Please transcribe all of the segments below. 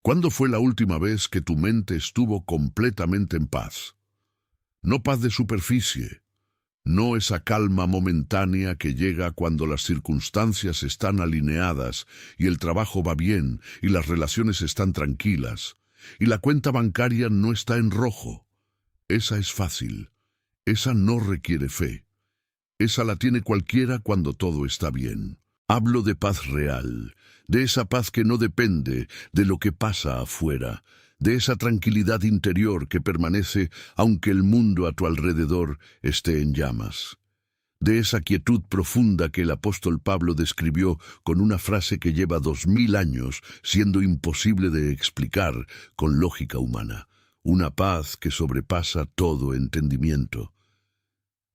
¿Cuándo fue la última vez que tu mente estuvo completamente en paz? No paz de superficie, no esa calma momentánea que llega cuando las circunstancias están alineadas y el trabajo va bien y las relaciones están tranquilas y la cuenta bancaria no está en rojo. Esa es fácil, esa no requiere fe. Esa la tiene cualquiera cuando todo está bien. Hablo de paz real, de esa paz que no depende de lo que pasa afuera, de esa tranquilidad interior que permanece aunque el mundo a tu alrededor esté en llamas. De esa quietud profunda que el apóstol Pablo describió con una frase que lleva 2000 años siendo imposible de explicar con lógica humana. Una paz que sobrepasa todo entendimiento.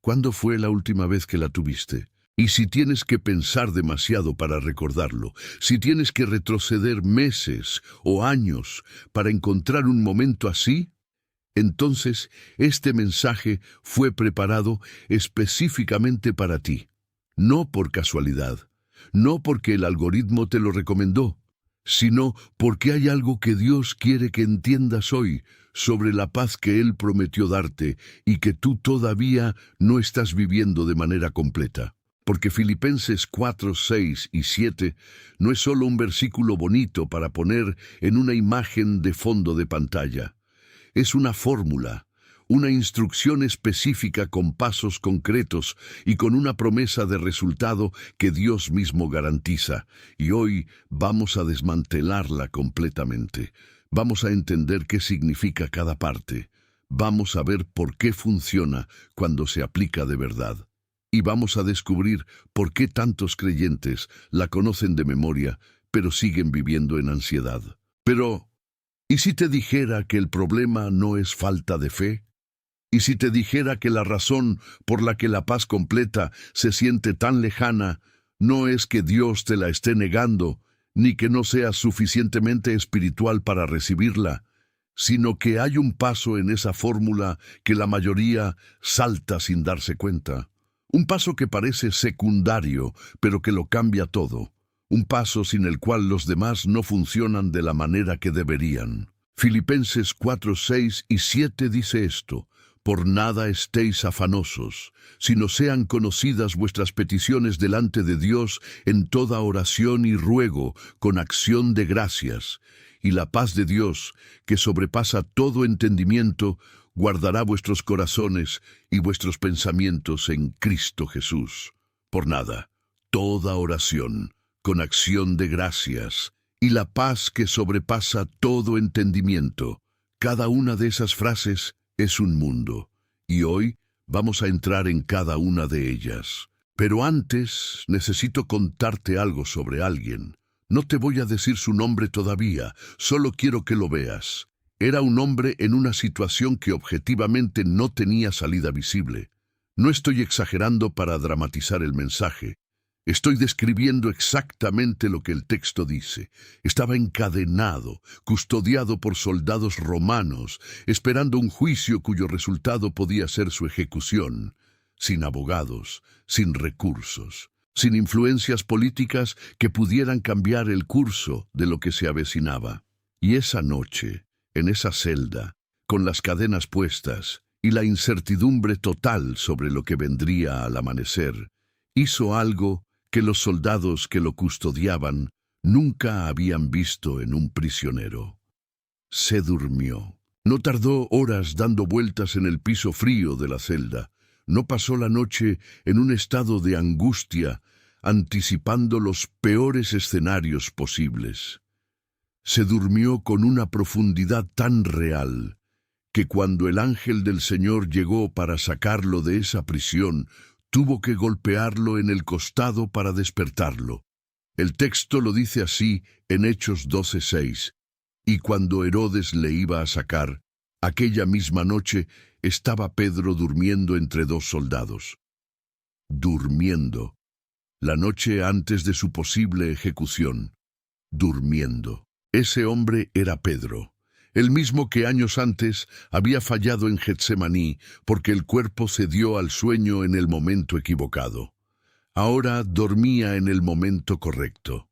¿Cuándo fue la última vez que la tuviste? Y si tienes que pensar demasiado para recordarlo, si tienes que retroceder meses o años para encontrar un momento así, entonces este mensaje fue preparado específicamente para ti. No por casualidad, no porque el algoritmo te lo recomendó, sino porque hay algo que Dios quiere que entiendas hoy sobre la paz que Él prometió darte y que tú todavía no estás viviendo de manera completa. Porque Filipenses 4, 6 y 7 no es solo un versículo bonito para poner en una imagen de fondo de pantalla. Es una fórmula, una instrucción específica con pasos concretos y con una promesa de resultado que Dios mismo garantiza. Y hoy vamos a desmantelarla completamente. Vamos a entender qué significa cada parte. Vamos a ver por qué funciona cuando se aplica de verdad. Y vamos a descubrir por qué tantos creyentes la conocen de memoria, pero siguen viviendo en ansiedad. Pero, ¿y si te dijera que el problema no es falta de fe? ¿Y si te dijera que la razón por la que la paz completa se siente tan lejana no es que Dios te la esté negando, ni que no seas suficientemente espiritual para recibirla, sino que hay un paso en esa fórmula que la mayoría salta sin darse cuenta? Un paso que parece secundario, pero que lo cambia todo. Un paso sin el cual los demás no funcionan de la manera que deberían. Filipenses 4, 6 y 7 dice esto: por nada estéis afanosos, sino sean conocidas vuestras peticiones delante de Dios en toda oración y ruego, con acción de gracias. Y la paz de Dios, que sobrepasa todo entendimiento, guardará vuestros corazones y vuestros pensamientos en Cristo Jesús. Por nada, toda oración, con acción de gracias, y la paz que sobrepasa todo entendimiento. Cada una de esas frases es un mundo, y hoy vamos a entrar en cada una de ellas. Pero antes necesito contarte algo sobre alguien. No te voy a decir su nombre todavía, solo quiero que lo veas. Era un hombre en una situación que objetivamente no tenía salida visible. No estoy exagerando para dramatizar el mensaje. Estoy describiendo exactamente lo que el texto dice. Estaba encadenado, custodiado por soldados romanos, esperando un juicio cuyo resultado podía ser su ejecución, sin abogados, sin recursos, sin influencias políticas que pudieran cambiar el curso de lo que se avecinaba. Y esa noche, en esa celda, con las cadenas puestas y la incertidumbre total sobre lo que vendría al amanecer, hizo algo que los soldados que lo custodiaban nunca habían visto en un prisionero. Se durmió. No tardó horas dando vueltas en el piso frío de la celda. No pasó la noche en un estado de angustia, anticipando los peores escenarios posibles. Se durmió con una profundidad tan real que cuando el ángel del Señor llegó para sacarlo de esa prisión, tuvo que golpearlo en el costado para despertarlo. El texto lo dice así en Hechos 12:6. Y cuando Herodes le iba a sacar, aquella misma noche estaba Pedro durmiendo entre dos soldados. Durmiendo. La noche antes de su posible ejecución. Durmiendo. Ese hombre era Pedro, el mismo que años antes había fallado en Getsemaní porque el cuerpo cedió al sueño en el momento equivocado. Ahora dormía en el momento correcto,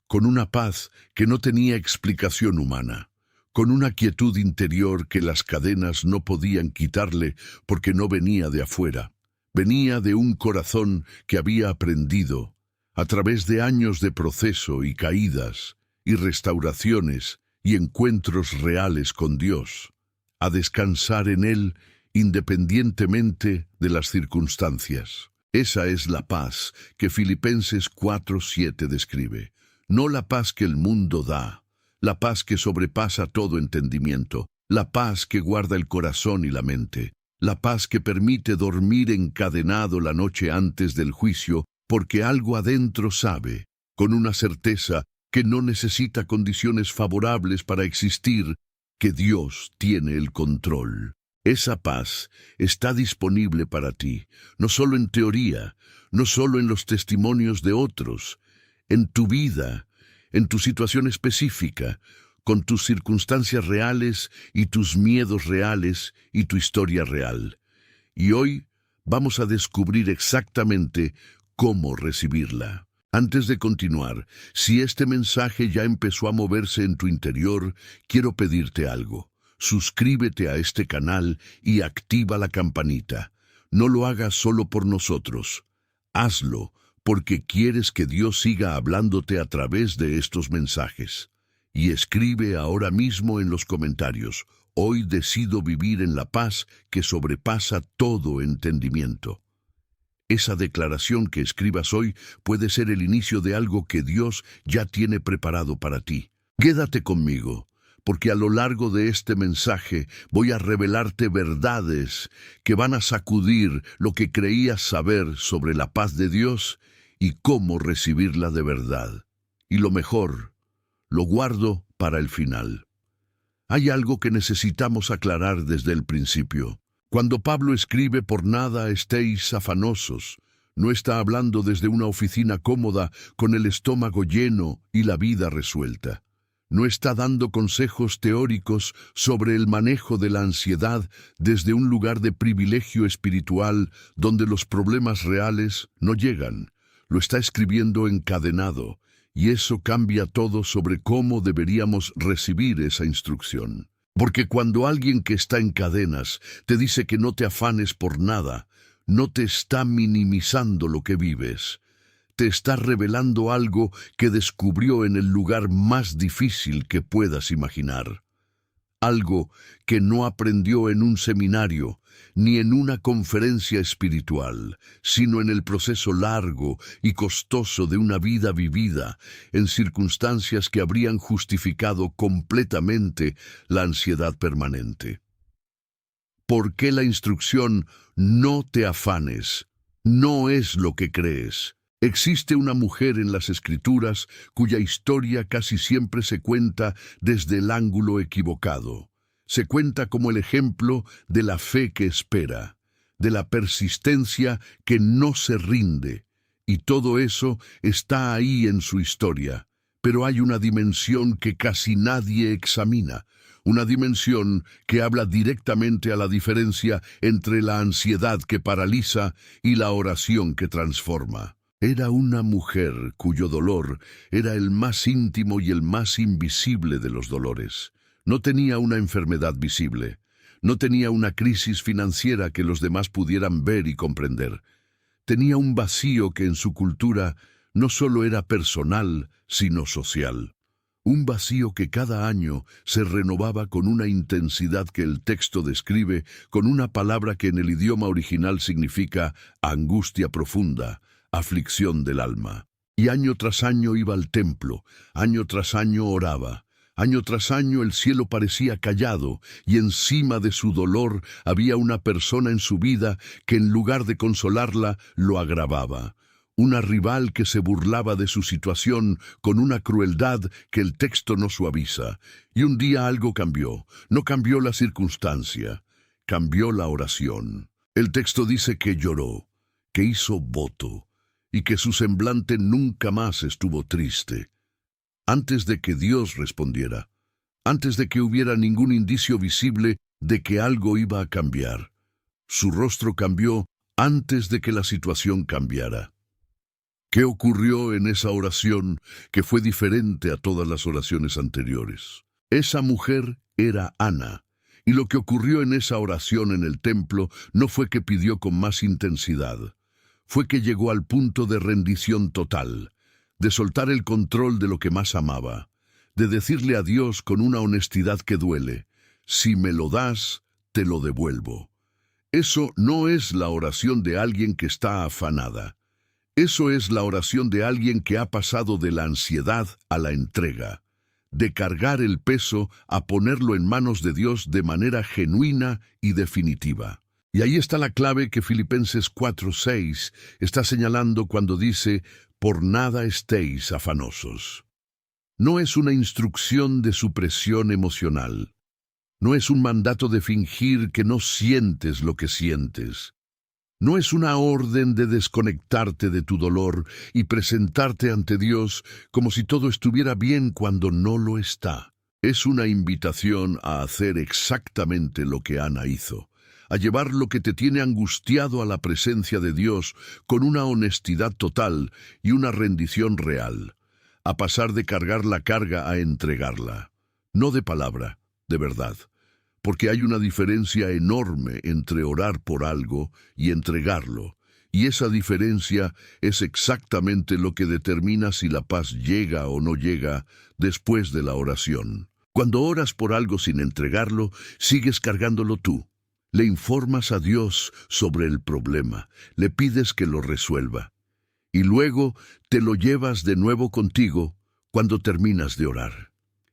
con una paz que no tenía explicación humana, con una quietud interior que las cadenas no podían quitarle porque no venía de afuera. Venía de un corazón que había aprendido, a través de años de proceso y caídas, y restauraciones y encuentros reales con Dios, a descansar en Él independientemente de las circunstancias. Esa es la paz que Filipenses 4:7 describe. No la paz que el mundo da, la paz que sobrepasa todo entendimiento, la paz que guarda el corazón y la mente, la paz que permite dormir encadenado la noche antes del juicio, porque algo adentro sabe, con una certeza que no necesita condiciones favorables para existir, que Dios tiene el control. Esa paz está disponible para ti, no solo en teoría, no solo en los testimonios de otros, en tu vida, en tu situación específica, con tus circunstancias reales y tus miedos reales y tu historia real. Y hoy vamos a descubrir exactamente cómo recibirla. Antes de continuar, si este mensaje ya empezó a moverse en tu interior, quiero pedirte algo. Suscríbete a este canal y activa la campanita. No lo hagas solo por nosotros. Hazlo porque quieres que Dios siga hablándote a través de estos mensajes. Y escribe ahora mismo en los comentarios: hoy decido vivir en la paz que sobrepasa todo entendimiento. Esa declaración que escribas hoy puede ser el inicio de algo que Dios ya tiene preparado para ti. Quédate conmigo, porque a lo largo de este mensaje voy a revelarte verdades que van a sacudir lo que creías saber sobre la paz de Dios y cómo recibirla de verdad. Y lo mejor, lo guardo para el final. Hay algo que necesitamos aclarar desde el principio. Cuando Pablo escribe "por nada estéis afanosos", no está hablando desde una oficina cómoda con el estómago lleno y la vida resuelta. No está dando consejos teóricos sobre el manejo de la ansiedad desde un lugar de privilegio espiritual donde los problemas reales no llegan. Lo está escribiendo encadenado, y eso cambia todo sobre cómo deberíamos recibir esa instrucción. Porque cuando alguien que está en cadenas te dice que no te afanes por nada, no te está minimizando lo que vives. Te está revelando algo que descubrió en el lugar más difícil que puedas imaginar. Algo que no aprendió en un seminario ni en una conferencia espiritual, sino en el proceso largo y costoso de una vida vivida en circunstancias que habrían justificado completamente la ansiedad permanente. ¿Por qué la instrucción "no te afanes" no es lo que crees? Existe una mujer en las Escrituras cuya historia casi siempre se cuenta desde el ángulo equivocado. Se cuenta como el ejemplo de la fe que espera, de la persistencia que no se rinde, y todo eso está ahí en su historia. Pero hay una dimensión que casi nadie examina, una dimensión que habla directamente a la diferencia entre la ansiedad que paraliza y la oración que transforma. Era una mujer cuyo dolor era el más íntimo y el más invisible de los dolores. No tenía una enfermedad visible, no tenía una crisis financiera que los demás pudieran ver y comprender. Tenía un vacío que en su cultura no solo era personal, sino social. Un vacío que cada año se renovaba con una intensidad que el texto describe con una palabra que en el idioma original significa angustia profunda, aflicción del alma. Y año tras año iba al templo, año tras año oraba. Año tras año el cielo parecía callado y encima de su dolor había una persona en su vida que en lugar de consolarla lo agravaba. Una rival que se burlaba de su situación con una crueldad que el texto no suaviza. Y un día algo cambió. No cambió la circunstancia, cambió la oración. El texto dice que lloró, que hizo voto y que su semblante nunca más estuvo triste. Antes de que Dios respondiera, antes de que hubiera ningún indicio visible de que algo iba a cambiar, su rostro cambió antes de que la situación cambiara. ¿Qué ocurrió en esa oración que fue diferente a todas las oraciones anteriores? Esa mujer era Ana, y lo que ocurrió en esa oración en el templo no fue que pidió con más intensidad, fue que llegó al punto de rendición total, de soltar el control de lo que más amaba, de decirle a Dios con una honestidad que duele: si me lo das, te lo devuelvo. Eso no es la oración de alguien que está afanada. Eso es la oración de alguien que ha pasado de la ansiedad a la entrega, de cargar el peso a ponerlo en manos de Dios de manera genuina y definitiva. Y ahí está la clave que Filipenses 4:6 está señalando cuando dice: por nada estéis afanosos. No es una instrucción de supresión emocional. No es un mandato de fingir que no sientes lo que sientes. No es una orden de desconectarte de tu dolor y presentarte ante Dios como si todo estuviera bien cuando no lo está. Es una invitación a hacer exactamente lo que Ana hizo, a llevar lo que te tiene angustiado a la presencia de Dios con una honestidad total y una rendición real, a pasar de cargar la carga a entregarla, no de palabra, de verdad. Porque hay una diferencia enorme entre orar por algo y entregarlo, y esa diferencia es exactamente lo que determina si la paz llega o no llega después de la oración. Cuando oras por algo sin entregarlo, sigues cargándolo tú. Le informas a Dios sobre el problema, le pides que lo resuelva, y luego te lo llevas de nuevo contigo cuando terminas de orar.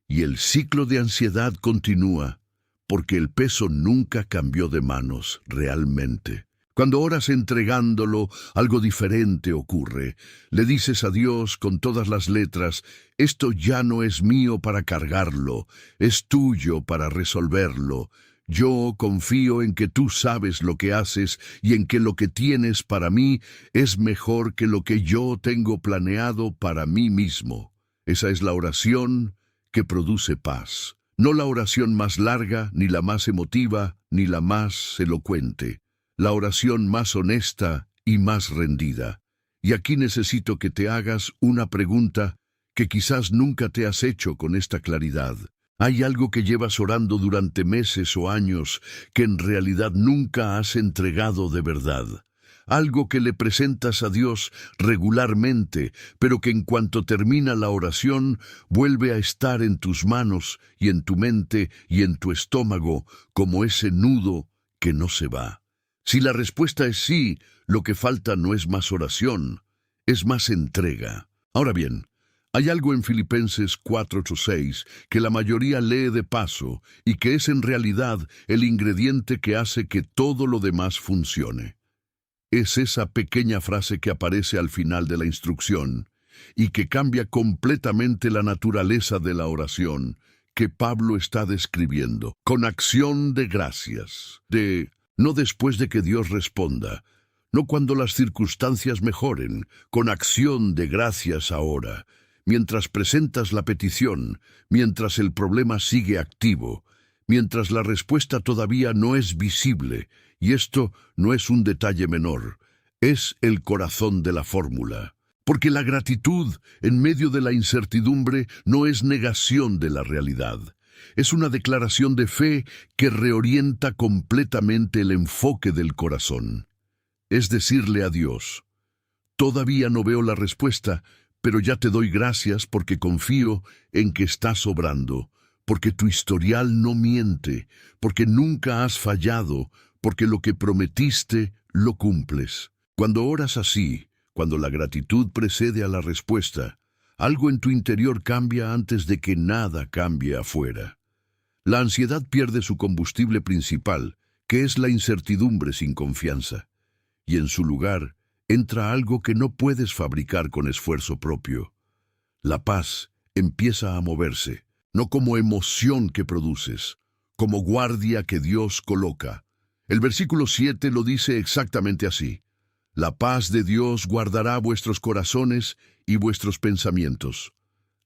Y el ciclo de ansiedad continúa, porque el peso nunca cambió de manos realmente. Cuando oras entregándolo, algo diferente ocurre. Le dices a Dios con todas las letras: esto ya no es mío para cargarlo, es tuyo para resolverlo. Yo confío en que tú sabes lo que haces y en que lo que tienes para mí es mejor que lo que yo tengo planeado para mí mismo. Esa es la oración que produce paz. No la oración más larga, ni la más emotiva, ni la más elocuente. La oración más honesta y más rendida. Y aquí necesito que te hagas una pregunta que quizás nunca te has hecho con esta claridad. ¿Hay algo que llevas orando durante meses o años que en realidad nunca has entregado de verdad? Algo que le presentas a Dios regularmente, pero que en cuanto termina la oración vuelve a estar en tus manos y en tu mente y en tu estómago como ese nudo que no se va. Si la respuesta es sí, lo que falta no es más oración, es más entrega. Ahora bien, hay algo en Filipenses 4:6 que la mayoría lee de paso y que es en realidad el ingrediente que hace que todo lo demás funcione. Es esa pequeña frase que aparece al final de la instrucción y que cambia completamente la naturaleza de la oración que Pablo está describiendo. Con acción de gracias, no después de que Dios responda, no cuando las circunstancias mejoren, con acción de gracias ahora, mientras presentas la petición, mientras el problema sigue activo, mientras la respuesta todavía no es visible. Y esto no es un detalle menor, es el corazón de la fórmula. Porque la gratitud en medio de la incertidumbre no es negación de la realidad. Es una declaración de fe que reorienta completamente el enfoque del corazón. Es decirle a Dios: todavía no veo la respuesta, pero ya te doy gracias porque confío en que estás obrando, porque tu historial no miente, porque nunca has fallado, porque lo que prometiste lo cumples. Cuando oras así, cuando la gratitud precede a la respuesta, algo en tu interior cambia antes de que nada cambie afuera. La ansiedad pierde su combustible principal, que es la incertidumbre sin confianza, y en su lugar entra algo que no puedes fabricar con esfuerzo propio. La paz empieza a moverse, no como emoción que produces, como guardia que Dios coloca. El versículo 7 lo dice exactamente así: la paz de Dios guardará vuestros corazones y vuestros pensamientos.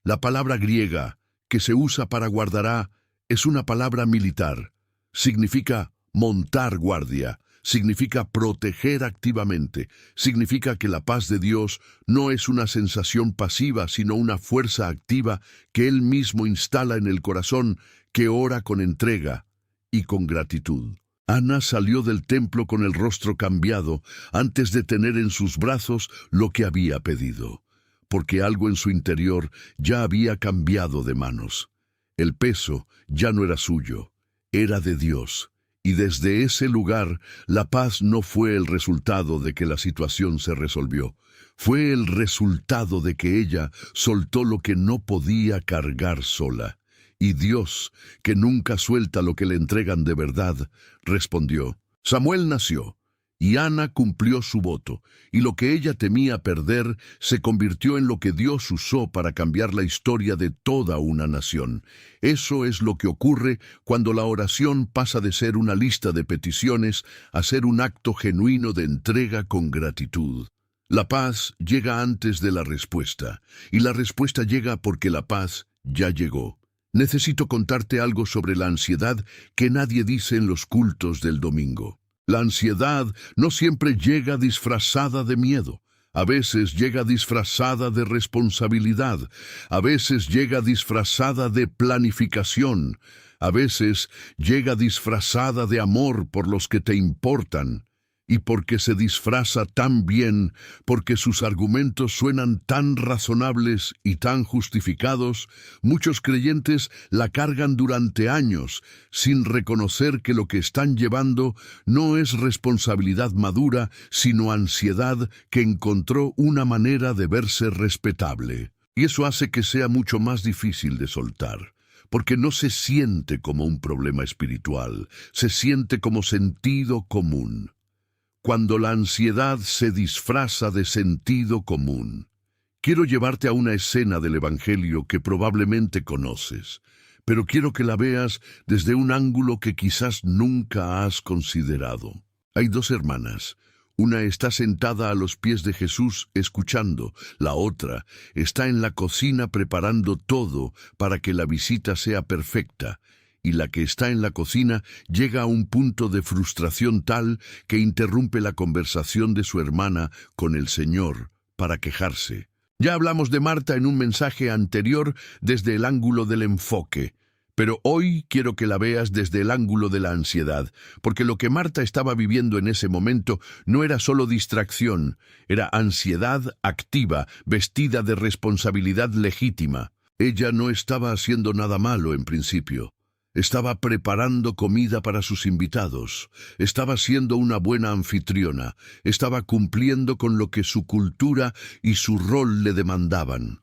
La palabra griega que se usa para guardará es una palabra militar. Significa montar guardia, significa proteger activamente, significa que la paz de Dios no es una sensación pasiva, sino una fuerza activa que Él mismo instala en el corazón, que ora con entrega y con gratitud. Ana salió del templo con el rostro cambiado antes de tener en sus brazos lo que había pedido, porque algo en su interior ya había cambiado de manos. El peso ya no era suyo, era de Dios, y desde ese lugar la paz no fue el resultado de que la situación se resolvió, fue el resultado de que ella soltó lo que no podía cargar sola. Y Dios, que nunca suelta lo que le entregan de verdad, respondió. Samuel nació, y Ana cumplió su voto, y lo que ella temía perder se convirtió en lo que Dios usó para cambiar la historia de toda una nación. Eso es lo que ocurre cuando la oración pasa de ser una lista de peticiones a ser un acto genuino de entrega con gratitud. La paz llega antes de la respuesta, y la respuesta llega porque la paz ya llegó. Necesito contarte algo sobre la ansiedad que nadie dice en los cultos del domingo. La ansiedad no siempre llega disfrazada de miedo. A veces llega disfrazada de responsabilidad. A veces llega disfrazada de planificación. A veces llega disfrazada de amor por los que te importan. Y porque se disfraza tan bien, porque sus argumentos suenan tan razonables y tan justificados, muchos creyentes la cargan durante años, sin reconocer que lo que están llevando no es responsabilidad madura, sino ansiedad que encontró una manera de verse respetable. Y eso hace que sea mucho más difícil de soltar, porque no se siente como un problema espiritual, se siente como sentido común. Cuando la ansiedad se disfraza de sentido común. Quiero llevarte a una escena del Evangelio que probablemente conoces, pero quiero que la veas desde un ángulo que quizás nunca has considerado. Hay dos hermanas. Una está sentada a los pies de Jesús escuchando, la otra está en la cocina preparando todo para que la visita sea perfecta. Y la que está en la cocina llega a un punto de frustración tal que interrumpe la conversación de su hermana con el Señor para quejarse. Ya hablamos de Marta en un mensaje anterior desde el ángulo del enfoque, pero hoy quiero que la veas desde el ángulo de la ansiedad, porque lo que Marta estaba viviendo en ese momento no era solo distracción, era ansiedad activa, vestida de responsabilidad legítima. Ella no estaba haciendo nada malo en principio. Estaba preparando comida para sus invitados, estaba siendo una buena anfitriona, estaba cumpliendo con lo que su cultura y su rol le demandaban.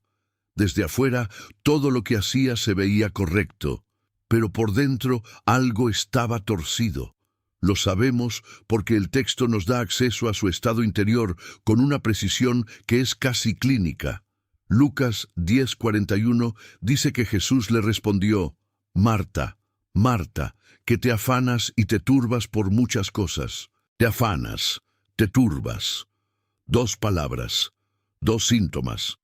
Desde afuera, todo lo que hacía se veía correcto, pero por dentro algo estaba torcido. Lo sabemos porque el texto nos da acceso a su estado interior con una precisión que es casi clínica. Lucas 10:41 dice que Jesús le respondió, Marta, Marta, que te afanas y te turbas por muchas cosas. Te afanas, te turbas. Dos palabras, dos síntomas.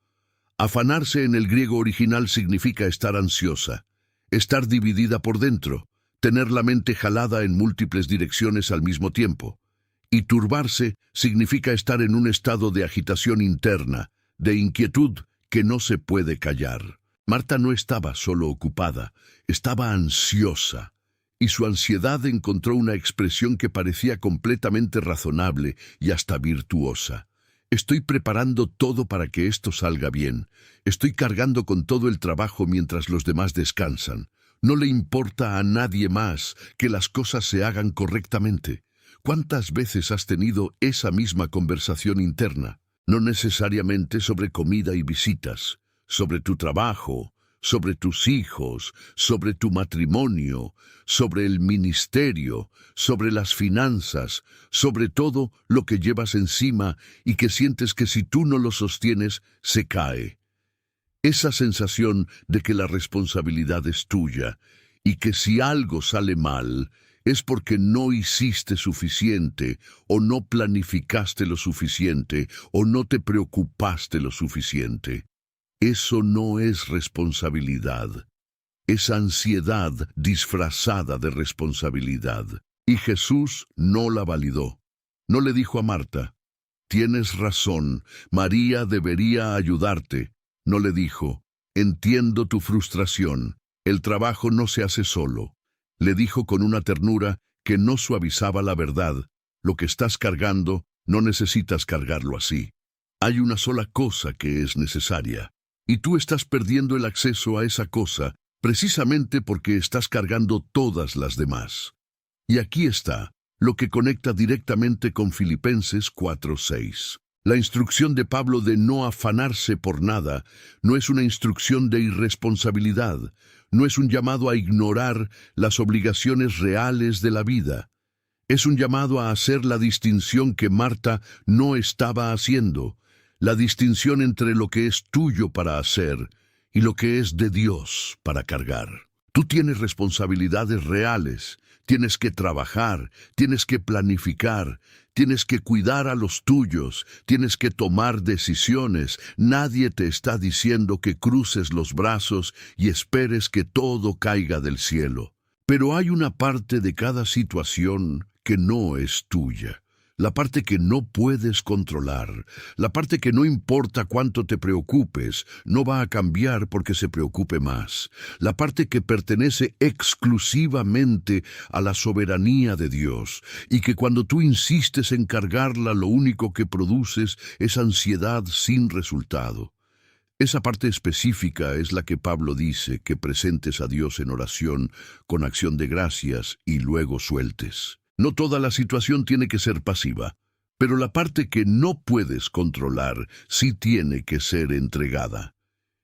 Afanarse en el griego original significa estar ansiosa, estar dividida por dentro, tener la mente jalada en múltiples direcciones al mismo tiempo. Y turbarse significa estar en un estado de agitación interna, de inquietud que no se puede callar. Marta no estaba solo ocupada, estaba ansiosa, y su ansiedad encontró una expresión que parecía completamente razonable y hasta virtuosa. Estoy preparando todo para que esto salga bien. Estoy cargando con todo el trabajo mientras los demás descansan. No le importa a nadie más que las cosas se hagan correctamente. ¿Cuántas veces has tenido esa misma conversación interna? No necesariamente sobre comida y visitas, sobre tu trabajo, sobre tus hijos, sobre tu matrimonio, sobre el ministerio, sobre las finanzas, sobre todo lo que llevas encima y que sientes que si tú no lo sostienes, se cae. Esa sensación de que la responsabilidad es tuya y que si algo sale mal, es porque no hiciste suficiente, o no planificaste lo suficiente, o no te preocupaste lo suficiente. Eso no es responsabilidad. Es ansiedad disfrazada de responsabilidad. Y Jesús no la validó. No le dijo a Marta, tienes razón, María debería ayudarte. No le dijo, entiendo tu frustración, el trabajo no se hace solo. Le dijo con una ternura que no suavizaba la verdad, lo que estás cargando, no necesitas cargarlo así. Hay una sola cosa que es necesaria, y tú estás perdiendo el acceso a esa cosa precisamente porque estás cargando todas las demás. Y aquí está, lo que conecta directamente con Filipenses 4:6. La instrucción de Pablo de no afanarse por nada no es una instrucción de irresponsabilidad, no es un llamado a ignorar las obligaciones reales de la vida. Es un llamado a hacer la distinción que Marta no estaba haciendo, la distinción entre lo que es tuyo para hacer y lo que es de Dios para cargar. Tú tienes responsabilidades reales, tienes que trabajar, tienes que planificar, tienes que cuidar a los tuyos, tienes que tomar decisiones. Nadie te está diciendo que cruces los brazos y esperes que todo caiga del cielo. Pero hay una parte de cada situación que no es tuya. La parte que no puedes controlar, la parte que no importa cuánto te preocupes, no va a cambiar porque se preocupe más. La parte que pertenece exclusivamente a la soberanía de Dios y que cuando tú insistes en cargarla lo único que produces es ansiedad sin resultado. Esa parte específica es la que Pablo dice que presentes a Dios en oración con acción de gracias y luego sueltes. No toda la situación tiene que ser pasiva, pero la parte que no puedes controlar sí tiene que ser entregada.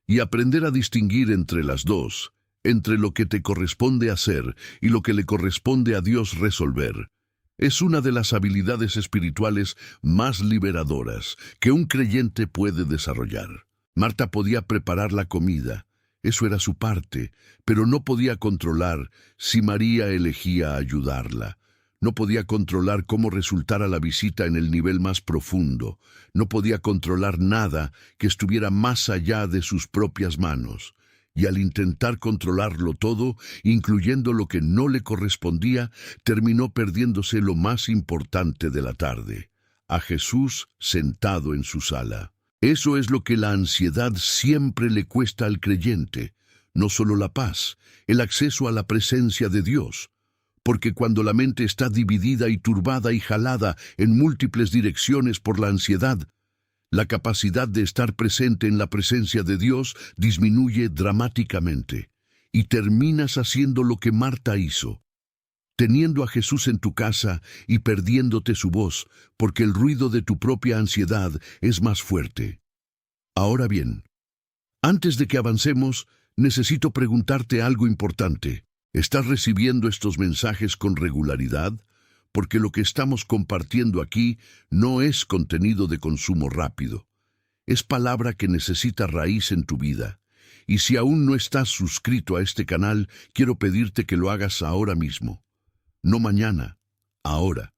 Y aprender a distinguir entre las dos, entre lo que te corresponde hacer y lo que le corresponde a Dios resolver, es una de las habilidades espirituales más liberadoras que un creyente puede desarrollar. Marta podía preparar la comida, eso era su parte, pero no podía controlar si María elegía ayudarla. No podía controlar cómo resultara la visita en el nivel más profundo. No podía controlar nada que estuviera más allá de sus propias manos. Y al intentar controlarlo todo, incluyendo lo que no le correspondía, terminó perdiéndose lo más importante de la tarde: a Jesús sentado en su sala. Eso es lo que la ansiedad siempre le cuesta al creyente, no solo la paz, el acceso a la presencia de Dios. Porque cuando la mente está dividida y turbada y jalada en múltiples direcciones por la ansiedad, la capacidad de estar presente en la presencia de Dios disminuye dramáticamente, y terminas haciendo lo que Marta hizo, teniendo a Jesús en tu casa y perdiéndote su voz, porque el ruido de tu propia ansiedad es más fuerte. Ahora bien, antes de que avancemos, necesito preguntarte algo importante. ¿Estás recibiendo estos mensajes con regularidad? Porque lo que estamos compartiendo aquí no es contenido de consumo rápido. Es palabra que necesita raíz en tu vida. Y si aún no estás suscrito a este canal, quiero pedirte que lo hagas ahora mismo. No mañana, ahora.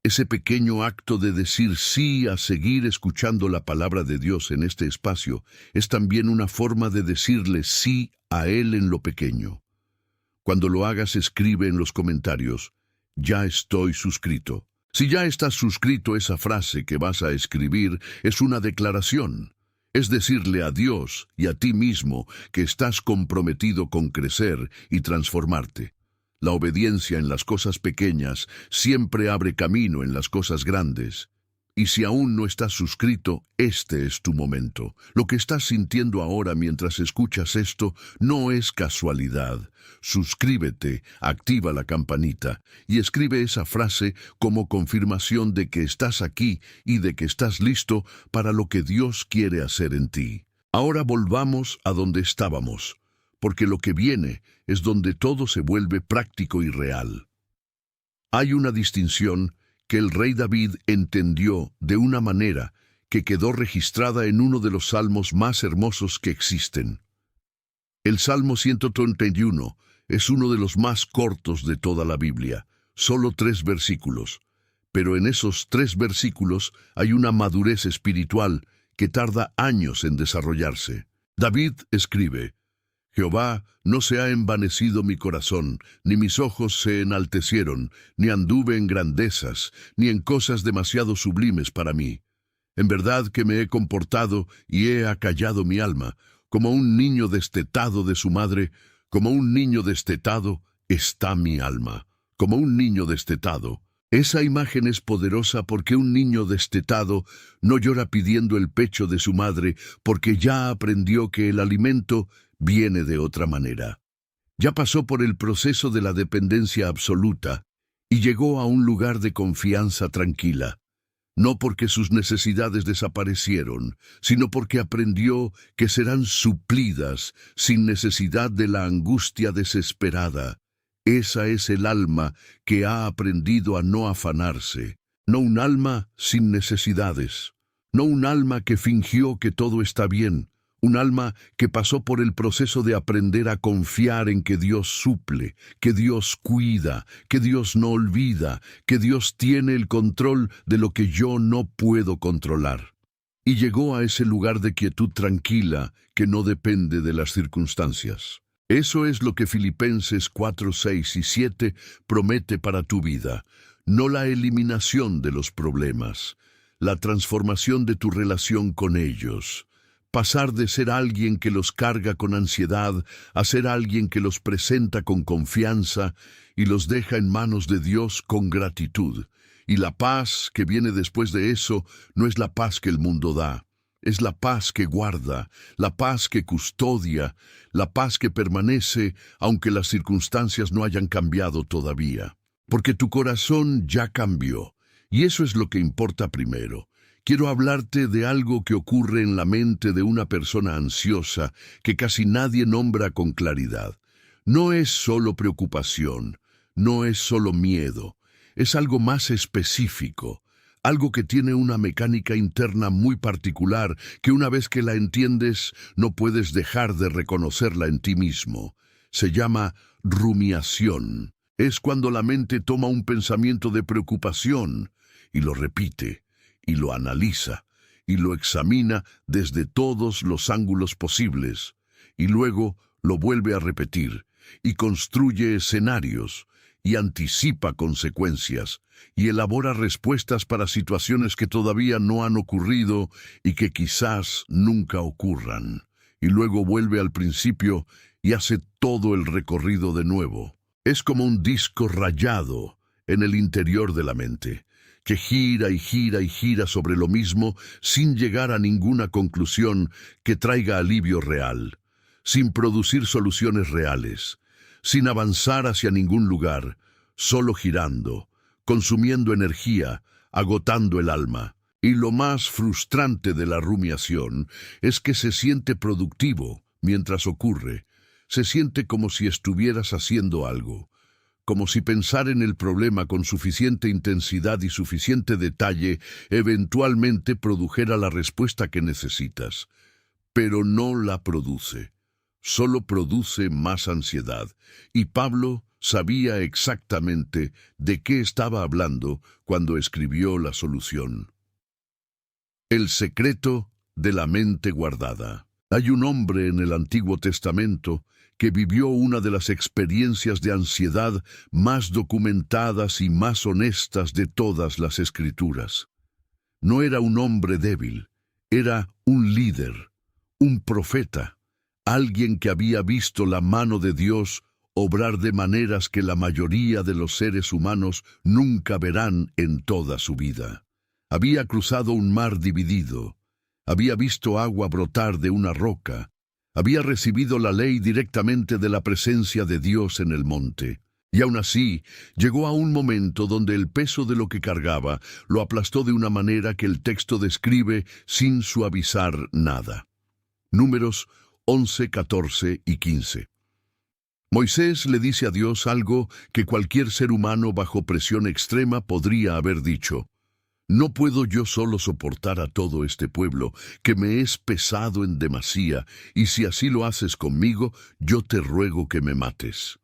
Ese pequeño acto de decir sí a seguir escuchando la palabra de Dios en este espacio es también una forma de decirle sí a Él en lo pequeño. Cuando lo hagas, escribe en los comentarios, ya estoy suscrito. Si ya estás suscrito, esa frase que vas a escribir es una declaración. Es decirle a Dios y a ti mismo que estás comprometido con crecer y transformarte. La obediencia en las cosas pequeñas siempre abre camino en las cosas grandes. Y si aún no estás suscrito, este es tu momento. Lo que estás sintiendo ahora mientras escuchas esto no es casualidad. Suscríbete, activa la campanita y escribe esa frase como confirmación de que estás aquí y de que estás listo para lo que Dios quiere hacer en ti. Ahora volvamos a donde estábamos, porque lo que viene es donde todo se vuelve práctico y real. Hay una distinción que el rey David entendió de una manera que quedó registrada en uno de los salmos más hermosos que existen. El Salmo 131 es uno de los más cortos de toda la Biblia, solo 3 versículos, pero en esos 3 versículos hay una madurez espiritual que tarda años en desarrollarse. David escribe, Jehová, no se ha envanecido mi corazón, ni mis ojos se enaltecieron, ni anduve en grandezas, ni en cosas demasiado sublimes para mí. En verdad que me he comportado y he acallado mi alma, como un niño destetado de su madre, como un niño destetado está mi alma, como un niño destetado. Esa imagen es poderosa porque un niño destetado no llora pidiendo el pecho de su madre porque ya aprendió que el alimento viene de otra manera. Ya pasó por el proceso de la dependencia absoluta y llegó a un lugar de confianza tranquila. No porque sus necesidades desaparecieron, sino porque aprendió que serán suplidas sin necesidad de la angustia desesperada. Esa es el alma que ha aprendido a no afanarse, no un alma sin necesidades, no un alma que fingió que todo está bien, un alma que pasó por el proceso de aprender a confiar en que Dios suple, que Dios cuida, que Dios no olvida, que Dios tiene el control de lo que yo no puedo controlar. Y llegó a ese lugar de quietud tranquila que no depende de las circunstancias. Eso es lo que Filipenses 4, 6 y 7 promete para tu vida, no la eliminación de los problemas, la transformación de tu relación con ellos. Pasar de ser alguien que los carga con ansiedad a ser alguien que los presenta con confianza y los deja en manos de Dios con gratitud. Y la paz que viene después de eso no es la paz que el mundo da, es la paz que guarda, la paz que custodia, la paz que permanece aunque las circunstancias no hayan cambiado todavía. Porque tu corazón ya cambió, y eso es lo que importa primero. Quiero hablarte de algo que ocurre en la mente de una persona ansiosa que casi nadie nombra con claridad. No es solo preocupación, no es solo miedo, es algo más específico, algo que tiene una mecánica interna muy particular que una vez que la entiendes no puedes dejar de reconocerla en ti mismo. Se llama rumiación. Es cuando la mente toma un pensamiento de preocupación y lo repite, y lo analiza, y lo examina desde todos los ángulos posibles, y luego lo vuelve a repetir, y construye escenarios, y anticipa consecuencias, y elabora respuestas para situaciones que todavía no han ocurrido y que quizás nunca ocurran. Y luego vuelve al principio y hace todo el recorrido de nuevo. Es como un disco rayado en el interior de la mente, que gira y gira y gira sobre lo mismo sin llegar a ninguna conclusión que traiga alivio real, sin producir soluciones reales, sin avanzar hacia ningún lugar, solo girando, consumiendo energía, agotando el alma. Y lo más frustrante de la rumiación es que se siente productivo mientras ocurre, se siente como si estuvieras haciendo algo, como si pensar en el problema con suficiente intensidad y suficiente detalle eventualmente produjera la respuesta que necesitas. Pero no la produce, solo produce más ansiedad. Y Pablo sabía exactamente de qué estaba hablando cuando escribió la solución. El secreto de la mente guardada. Hay un hombre en el Antiguo Testamento que vivió una de las experiencias de ansiedad más documentadas y más honestas de todas las Escrituras. No era un hombre débil, era un líder, un profeta, alguien que había visto la mano de Dios obrar de maneras que la mayoría de los seres humanos nunca verán en toda su vida. Había cruzado un mar dividido, había visto agua brotar de una roca, había recibido la ley directamente de la presencia de Dios en el monte. Y aún así, llegó a un momento donde el peso de lo que cargaba lo aplastó de una manera que el texto describe sin suavizar nada. Números 11, 14 y 15. Moisés le dice a Dios algo que cualquier ser humano bajo presión extrema podría haber dicho: «No puedo yo solo soportar a todo este pueblo, que me es pesado en demasía, y si así lo haces conmigo, yo te ruego que me mates.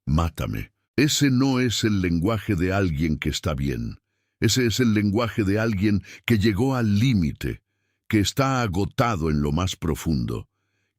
Mátame». Ese no es el lenguaje de alguien que está bien. Ese es el lenguaje de alguien que llegó al límite, que está agotado en lo más profundo,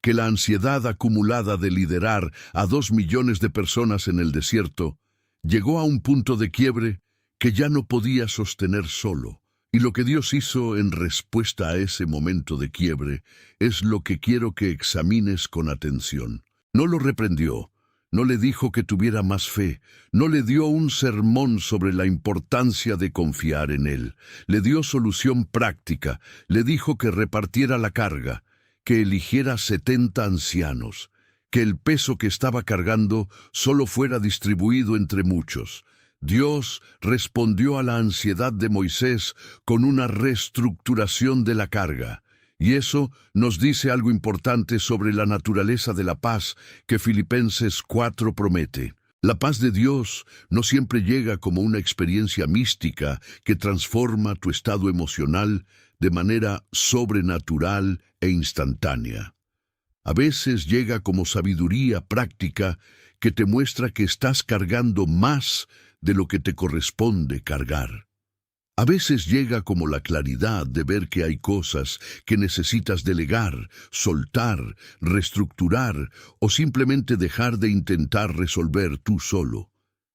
que la ansiedad acumulada de liderar a 2 millones de personas en el desierto llegó a un punto de quiebre que ya no podía sostener solo. Y lo que Dios hizo en respuesta a ese momento de quiebre es lo que quiero que examines con atención. No lo reprendió, no le dijo que tuviera más fe, no le dio un sermón sobre la importancia de confiar en Él. Le dio solución práctica, le dijo que repartiera la carga, que eligiera 70 ancianos, que el peso que estaba cargando solo fuera distribuido entre muchos. Dios respondió a la ansiedad de Moisés con una reestructuración de la carga. Y eso nos dice algo importante sobre la naturaleza de la paz que Filipenses 4 promete. La paz de Dios no siempre llega como una experiencia mística que transforma tu estado emocional de manera sobrenatural e instantánea. A veces llega como sabiduría práctica que te muestra que estás cargando más de lo que te corresponde cargar. A veces llega como la claridad de ver que hay cosas que necesitas delegar, soltar, reestructurar o simplemente dejar de intentar resolver tú solo.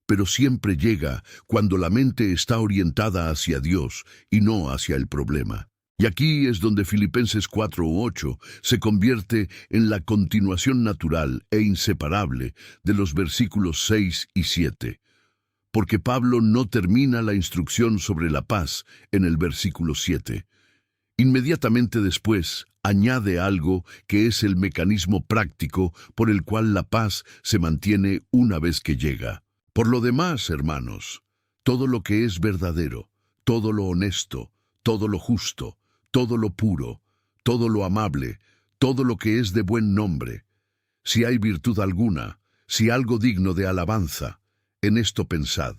Pero siempre llega cuando la mente está orientada hacia Dios y no hacia el problema. Y aquí es donde Filipenses 4:8 se convierte en la continuación natural e inseparable de los versículos 6 y 7. Porque Pablo no termina la instrucción sobre la paz en el versículo 7. Inmediatamente después añade algo que es el mecanismo práctico por el cual la paz se mantiene una vez que llega. Por lo demás, hermanos, todo lo que es verdadero, todo lo honesto, todo lo justo, todo lo puro, todo lo amable, todo lo que es de buen nombre, si hay virtud alguna, si algo digno de alabanza, en esto pensad.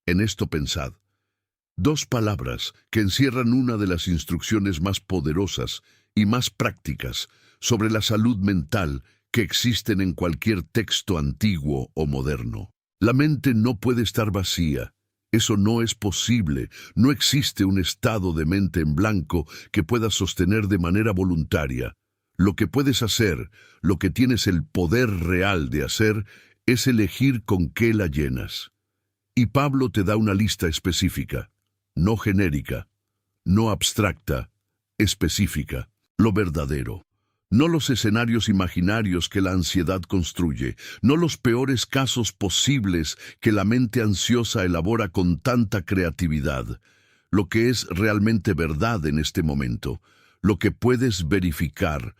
En esto pensad. 2 palabras que encierran una de las instrucciones más poderosas y más prácticas sobre la salud mental que existen en cualquier texto antiguo o moderno. La mente no puede estar vacía. Eso no es posible. No existe un estado de mente en blanco que puedas sostener de manera voluntaria. Lo que puedes hacer, lo que tienes el poder real de hacer, es elegir con qué la llenas. Y Pablo te da una lista específica, no genérica, no abstracta, específica, lo verdadero. No los escenarios imaginarios que la ansiedad construye, no los peores casos posibles que la mente ansiosa elabora con tanta creatividad. Lo que es realmente verdad en este momento, lo que puedes verificar,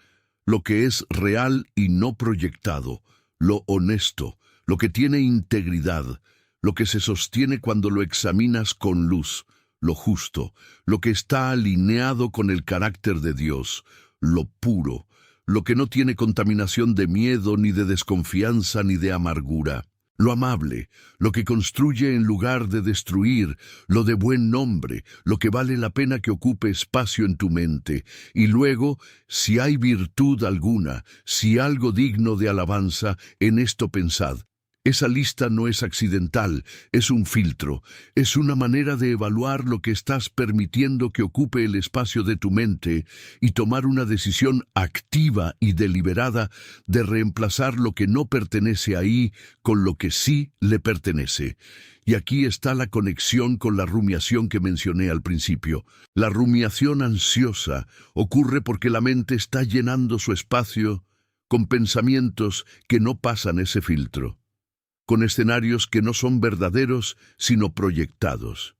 lo que es real y no proyectado, lo honesto, lo que tiene integridad, lo que se sostiene cuando lo examinas con luz, lo justo, lo que está alineado con el carácter de Dios, lo puro, lo que no tiene contaminación de miedo, ni de desconfianza, ni de amargura, lo amable, lo que construye en lugar de destruir, lo de buen nombre, lo que vale la pena que ocupe espacio en tu mente, y luego, si hay virtud alguna, si algo digno de alabanza, en esto pensad. Esa lista no es accidental, es un filtro, es una manera de evaluar lo que estás permitiendo que ocupe el espacio de tu mente y tomar una decisión activa y deliberada de reemplazar lo que no pertenece ahí con lo que sí le pertenece. Y aquí está la conexión con la rumiación que mencioné al principio. La rumiación ansiosa ocurre porque la mente está llenando su espacio con pensamientos que no pasan ese filtro, con escenarios que no son verdaderos, sino proyectados,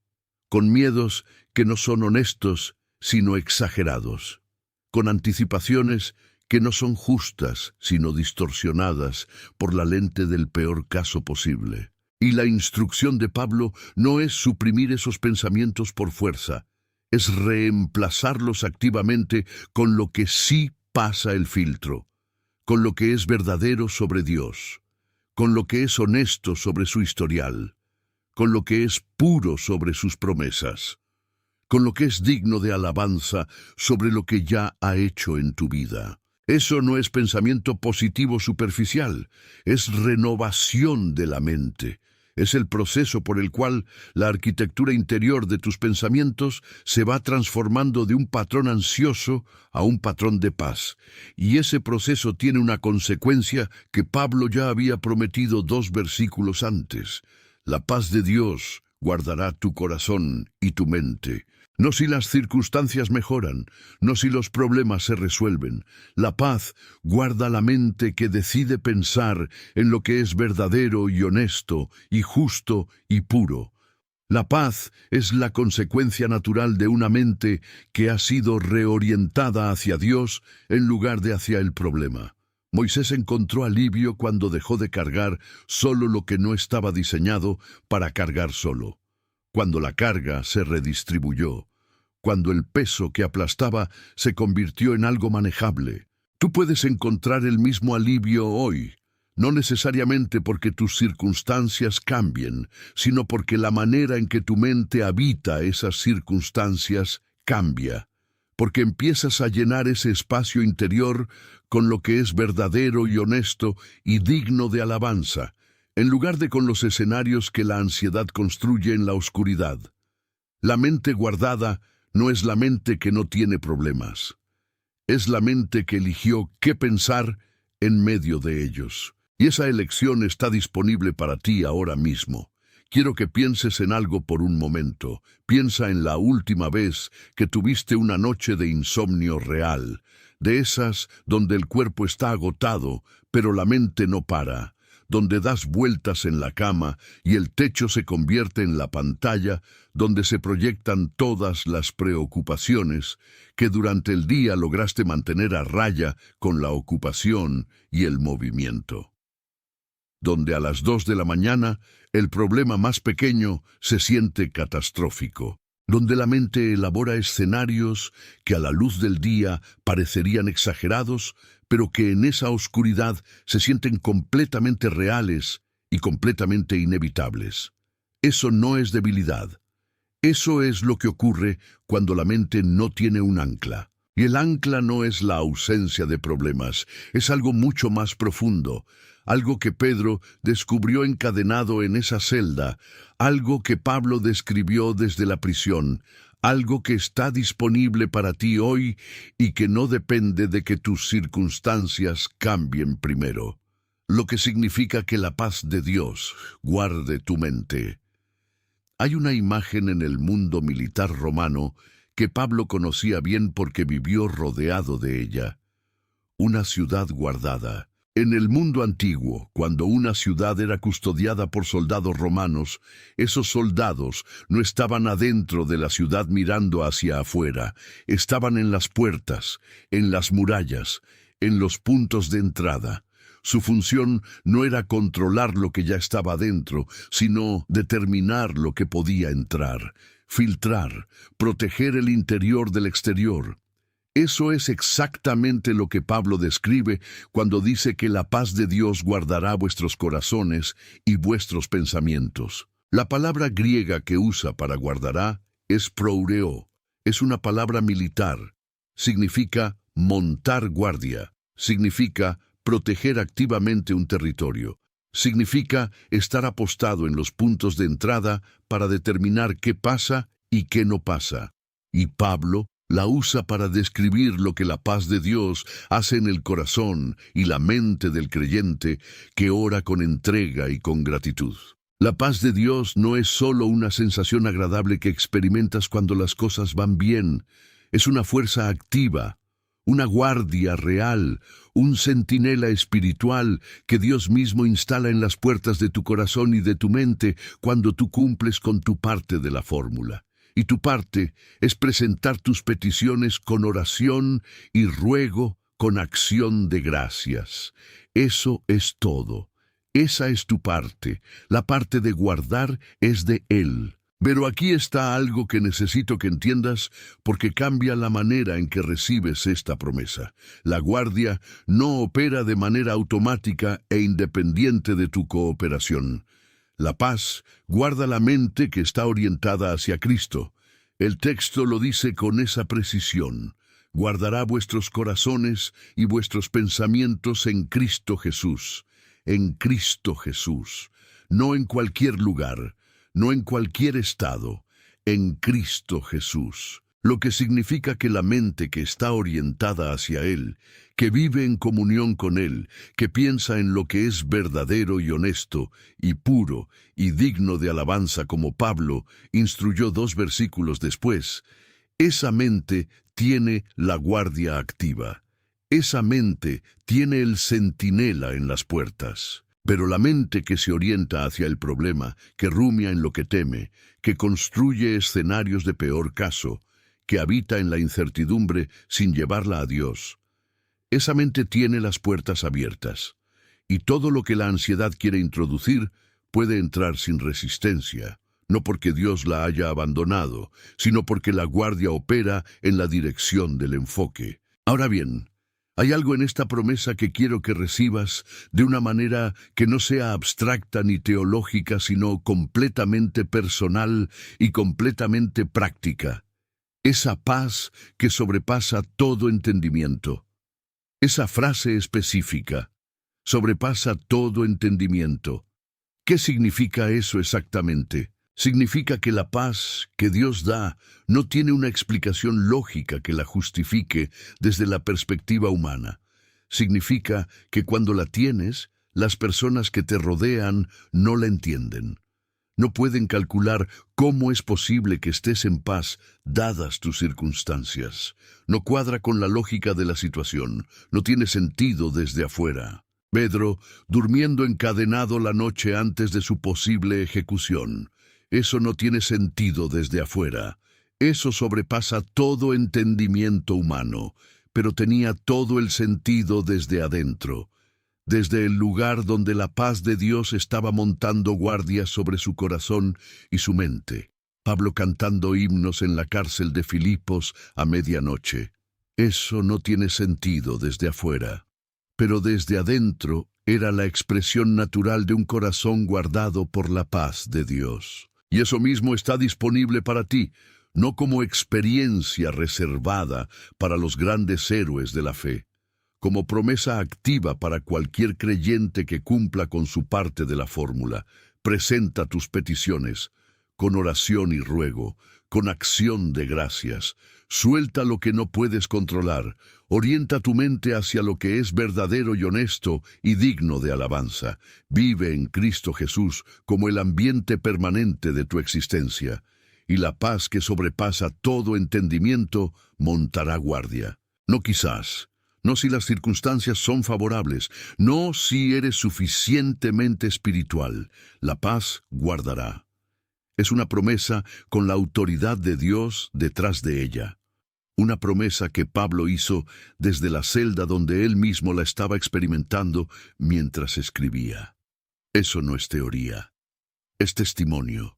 con miedos que no son honestos, sino exagerados, con anticipaciones que no son justas, sino distorsionadas por la lente del peor caso posible. Y la instrucción de Pablo no es suprimir esos pensamientos por fuerza, es reemplazarlos activamente con lo que sí pasa el filtro, con lo que es verdadero sobre Dios, con lo que es honesto sobre su historial, con lo que es puro sobre sus promesas, con lo que es digno de alabanza sobre lo que ya ha hecho en tu vida. Eso no es pensamiento positivo superficial, es renovación de la mente, Es el proceso por el cual la arquitectura interior de tus pensamientos se va transformando de un patrón ansioso a un patrón de paz. Y ese proceso tiene una consecuencia que Pablo ya había prometido 2 versículos antes. La paz de Dios guardará tu corazón y tu mente. No si las circunstancias mejoran, no si los problemas se resuelven. La paz guarda la mente que decide pensar en lo que es verdadero y honesto y justo y puro. La paz es la consecuencia natural de una mente que ha sido reorientada hacia Dios en lugar de hacia el problema. Moisés encontró alivio cuando dejó de cargar solo lo que no estaba diseñado para cargar solo. Cuando la carga se redistribuyó, cuando el peso que aplastaba se convirtió en algo manejable. Tú puedes encontrar el mismo alivio hoy, no necesariamente porque tus circunstancias cambien, sino porque la manera en que tu mente habita esas circunstancias cambia, porque empiezas a llenar ese espacio interior con lo que es verdadero y honesto y digno de alabanza, en lugar de con los escenarios que la ansiedad construye en la oscuridad. La mente guardada no es la mente que no tiene problemas. Es la mente que eligió qué pensar en medio de ellos. Y esa elección está disponible para ti ahora mismo. Quiero que pienses en algo por un momento. Piensa en la última vez que tuviste una noche de insomnio real, de esas donde el cuerpo está agotado, pero la mente no para, donde das vueltas en la cama y el techo se convierte en la pantalla donde se proyectan todas las preocupaciones que durante el día lograste mantener a raya con la ocupación y el movimiento. Donde a las 2 de la mañana el problema más pequeño se siente catastrófico, donde la mente elabora escenarios que a la luz del día parecerían exagerados, pero que en esa oscuridad se sienten completamente reales y completamente inevitables. Eso no es debilidad. Eso es lo que ocurre cuando la mente no tiene un ancla. Y el ancla no es la ausencia de problemas, es algo mucho más profundo, algo que Pedro descubrió encadenado en esa celda, algo que Pablo describió desde la prisión, algo que está disponible para ti hoy y que no depende de que tus circunstancias cambien primero, lo que significa que la paz de Dios guarde tu mente. Hay una imagen en el mundo militar romano que Pablo conocía bien porque vivió rodeado de ella. Una ciudad guardada. En el mundo antiguo, cuando una ciudad era custodiada por soldados romanos, esos soldados no estaban adentro de la ciudad mirando hacia afuera, estaban en las puertas, en las murallas, en los puntos de entrada. Su función no era controlar lo que ya estaba dentro, sino determinar lo que podía entrar, filtrar, proteger el interior del exterior. Eso es exactamente lo que Pablo describe cuando dice que la paz de Dios guardará vuestros corazones y vuestros pensamientos. La palabra griega que usa para guardará es proureo. Es una palabra militar. Significa montar guardia. Significa proteger activamente un territorio. Significa estar apostado en los puntos de entrada para determinar qué pasa y qué no pasa. Y Pablo la usa para describir lo que la paz de Dios hace en el corazón y la mente del creyente que ora con entrega y con gratitud. La paz de Dios no es solo una sensación agradable que experimentas cuando las cosas van bien, es una fuerza activa, una guardia real, un centinela espiritual que Dios mismo instala en las puertas de tu corazón y de tu mente cuando tú cumples con tu parte de la fórmula. Y tu parte es presentar tus peticiones con oración y ruego con acción de gracias. Eso es todo. Esa es tu parte. La parte de guardar es de Él. Pero aquí está algo que necesito que entiendas porque cambia la manera en que recibes esta promesa. La guardia no opera de manera automática e independiente de tu cooperación. La paz guarda la mente que está orientada hacia Cristo. El texto lo dice con esa precisión. Guardará vuestros corazones y vuestros pensamientos en Cristo Jesús. En Cristo Jesús. no en cualquier lugar, no en cualquier estado, en Cristo Jesús. Lo que significa que la mente que está orientada hacia Él, que vive en comunión con Él, que piensa en lo que es verdadero y honesto, y puro, y digno de alabanza como Pablo instruyó 2 versículos después, esa mente tiene la guardia activa. Esa mente tiene el centinela en las puertas. Pero la mente que se orienta hacia el problema, que rumia en lo que teme, que construye escenarios de peor caso, que habita en la incertidumbre sin llevarla a Dios, esa mente tiene las puertas abiertas, y todo lo que la ansiedad quiere introducir puede entrar sin resistencia, no porque Dios la haya abandonado, sino porque la guardia opera en la dirección del enfoque. Ahora bien, hay algo en esta promesa que quiero que recibas de una manera que no sea abstracta ni teológica, sino completamente personal y completamente práctica. Esa paz que sobrepasa todo entendimiento. Esa frase específica, sobrepasa todo entendimiento. ¿Qué significa eso exactamente? Significa que la paz que Dios da no tiene una explicación lógica que la justifique desde la perspectiva humana. Significa que cuando la tienes, las personas que te rodean no la entienden. No pueden calcular cómo es posible que estés en paz dadas tus circunstancias. No cuadra con la lógica de la situación, no tiene sentido desde afuera. Pedro, durmiendo encadenado la noche antes de su posible ejecución. Eso no tiene sentido desde afuera. Eso sobrepasa todo entendimiento humano, pero tenía todo el sentido desde adentro. Desde el lugar donde la paz de Dios estaba montando guardia sobre su corazón y su mente. Pablo cantando himnos en la cárcel de Filipos a medianoche. Eso no tiene sentido desde afuera, pero desde adentro era la expresión natural de un corazón guardado por la paz de Dios. Y eso mismo está disponible para ti, no como experiencia reservada para los grandes héroes de la fe, como promesa activa para cualquier creyente que cumpla con su parte de la fórmula. Presenta tus peticiones, con oración y ruego, con acción de gracias. Suelta lo que no puedes controlar. Orienta tu mente hacia lo que es verdadero y honesto y digno de alabanza. Vive en Cristo Jesús como el ambiente permanente de tu existencia. Y la paz que sobrepasa todo entendimiento montará guardia. No quizás. No si las circunstancias son favorables, no si eres suficientemente espiritual. La paz guardará. Es una promesa con la autoridad de Dios detrás de ella. Una promesa que Pablo hizo desde la celda donde él mismo la estaba experimentando mientras escribía. Eso no es teoría, es testimonio.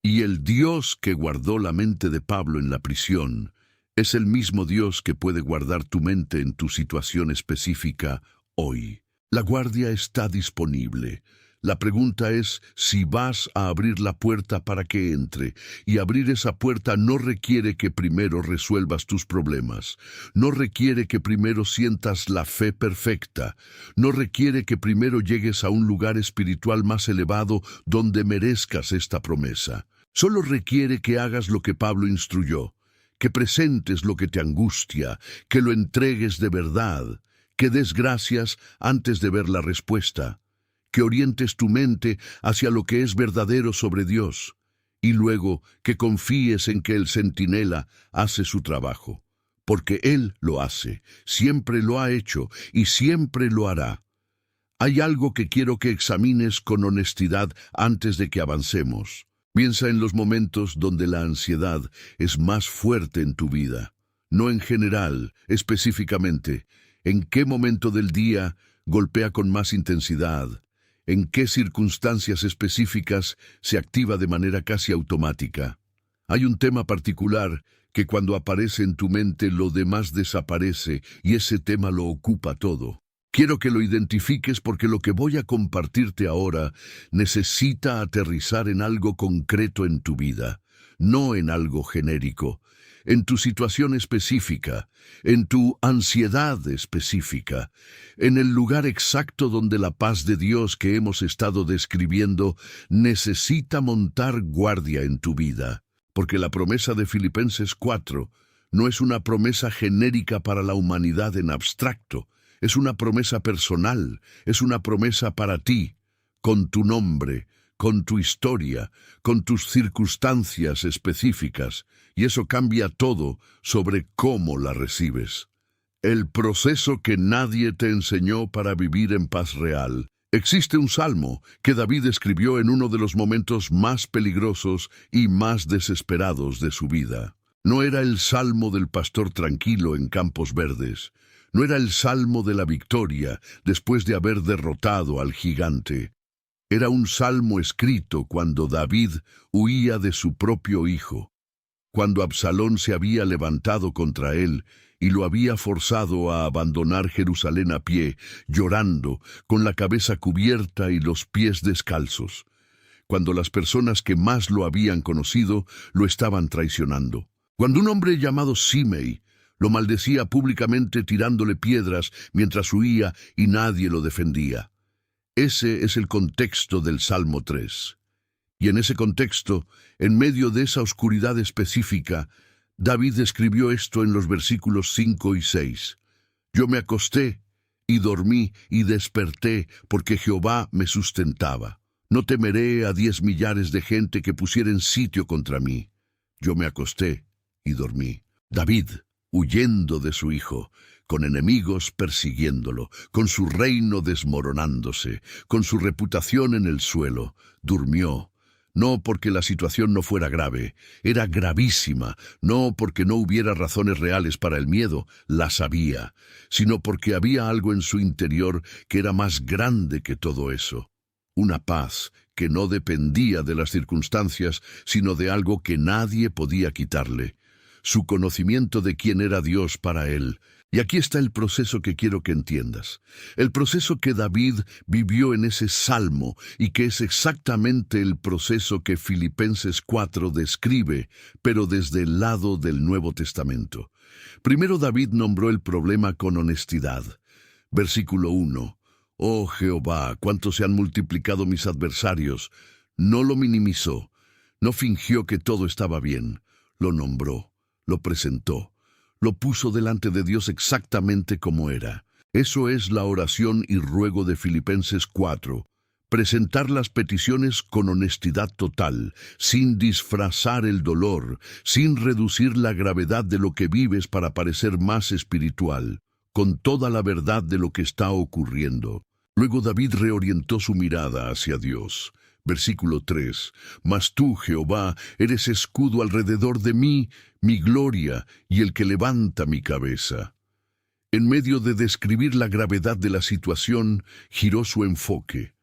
Y el Dios que guardó la mente de Pablo en la prisión es el mismo Dios que puede guardar tu mente en tu situación específica hoy. La guardia está disponible. La pregunta es si vas a abrir la puerta para que entre, y abrir esa puerta no requiere que primero resuelvas tus problemas, no requiere que primero sientas la fe perfecta, no requiere que primero llegues a un lugar espiritual más elevado donde merezcas esta promesa. Solo requiere que hagas lo que Pablo instruyó, que presentes lo que te angustia, que lo entregues de verdad, que des gracias antes de ver la respuesta, que orientes tu mente hacia lo que es verdadero sobre Dios, y luego que confíes en que el centinela hace su trabajo, porque Él lo hace, siempre lo ha hecho y siempre lo hará. Hay algo que quiero que examines con honestidad antes de que avancemos. Piensa en los momentos donde la ansiedad es más fuerte en tu vida, no en general, específicamente. ¿En qué momento del día golpea con más intensidad? ¿En qué circunstancias específicas se activa de manera casi automática? Hay un tema particular que cuando aparece en tu mente lo demás desaparece y ese tema lo ocupa todo. Quiero que lo identifiques porque lo que voy a compartirte ahora necesita aterrizar en algo concreto en tu vida, no en algo genérico. en tu situación específica, en tu ansiedad específica, en el lugar exacto donde la paz de Dios que hemos estado describiendo necesita montar guardia en tu vida. Porque la promesa de Filipenses 4 no es una promesa genérica para la humanidad en abstracto, es una promesa personal, es una promesa para ti, con tu nombre, con tu historia, con tus circunstancias específicas, y eso cambia todo sobre cómo la recibes. El proceso que nadie te enseñó para vivir en paz real. Existe un salmo que David escribió en uno de los momentos más peligrosos y más desesperados de su vida. No era el salmo del pastor tranquilo en campos verdes. No era el salmo de la victoria después de haber derrotado al gigante. Era un salmo escrito cuando David huía de su propio hijo, cuando Absalón se había levantado contra él y lo había forzado a abandonar Jerusalén a pie, llorando, con la cabeza cubierta y los pies descalzos, cuando las personas que más lo habían conocido lo estaban traicionando. Cuando un hombre llamado Simei lo maldecía públicamente tirándole piedras mientras huía y nadie lo defendía. Ese es el contexto del Salmo 3. Y en ese contexto, en medio de esa oscuridad específica, David escribió esto en los versículos 5 y 6. Yo me acosté y dormí y desperté porque Jehová me sustentaba. No temeré a 10 millares de gente que pusieren sitio contra mí. Yo me acosté y dormí. David, huyendo de su hijo, con enemigos persiguiéndolo, con su reino desmoronándose, con su reputación en el suelo, durmió. No porque la situación no fuera grave, era gravísima, no porque no hubiera razones reales para el miedo, las había, sino porque había algo en su interior que era más grande que todo eso. Una paz que no dependía de las circunstancias, sino de algo que nadie podía quitarle. Su conocimiento de quién era Dios para él. Y aquí está el proceso que quiero que entiendas. El proceso que David vivió en ese salmo y que es exactamente el proceso que Filipenses 4 describe, pero desde el lado del Nuevo Testamento. Primero David nombró el problema con honestidad. Versículo 1. Oh Jehová, cuánto se han multiplicado mis adversarios. No lo minimizó, no fingió que todo estaba bien. Lo nombró, lo presentó. Lo puso delante de Dios exactamente como era. Eso es la oración y ruego de Filipenses 4. Presentar las peticiones con honestidad total, sin disfrazar el dolor, sin reducir la gravedad de lo que vives para parecer más espiritual, con toda la verdad de lo que está ocurriendo. Luego David reorientó su mirada hacia Dios. Versículo 3. Mas tú, Jehová, eres escudo alrededor de mí, mi gloria y el que levanta mi cabeza. En medio de describir la gravedad de la situación, giró su enfoque.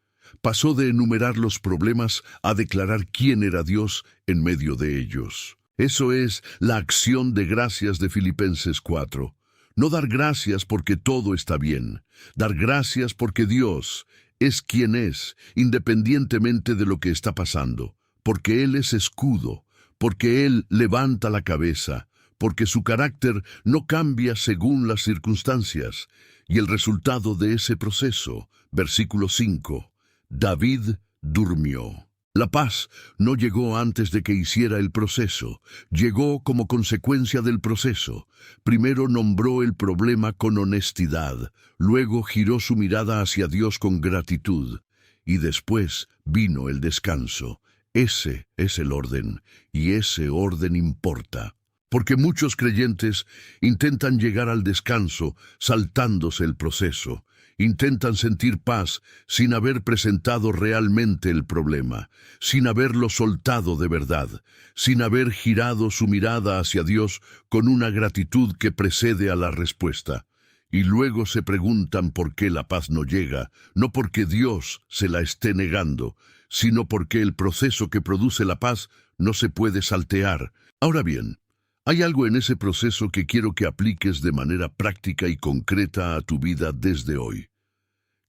Pasó de enumerar los problemas a declarar quién era Dios en medio de ellos. Eso es la acción de gracias de Filipenses 4. No dar gracias porque todo está bien. Dar gracias porque Dios es quien es, independientemente de lo que está pasando. Porque Él es escudo, porque Él levanta la cabeza, porque su carácter no cambia según las circunstancias. Y el resultado de ese proceso, versículo 5, David durmió. La paz no llegó antes de que hiciera el proceso, llegó como consecuencia del proceso. Primero nombró el problema con honestidad, luego giró su mirada hacia Dios con gratitud, y después vino el descanso. Ese es el orden, y ese orden importa. Porque muchos creyentes intentan llegar al descanso saltándose el proceso. Intentan sentir paz sin haber presentado realmente el problema, sin haberlo soltado de verdad, sin haber girado su mirada hacia Dios con una gratitud que precede a la respuesta. Y luego se preguntan por qué la paz no llega, no porque Dios se la esté negando, sino porque el proceso que produce la paz no se puede saltear. Ahora bien, hay algo en ese proceso que quiero que apliques de manera práctica y concreta a tu vida desde hoy.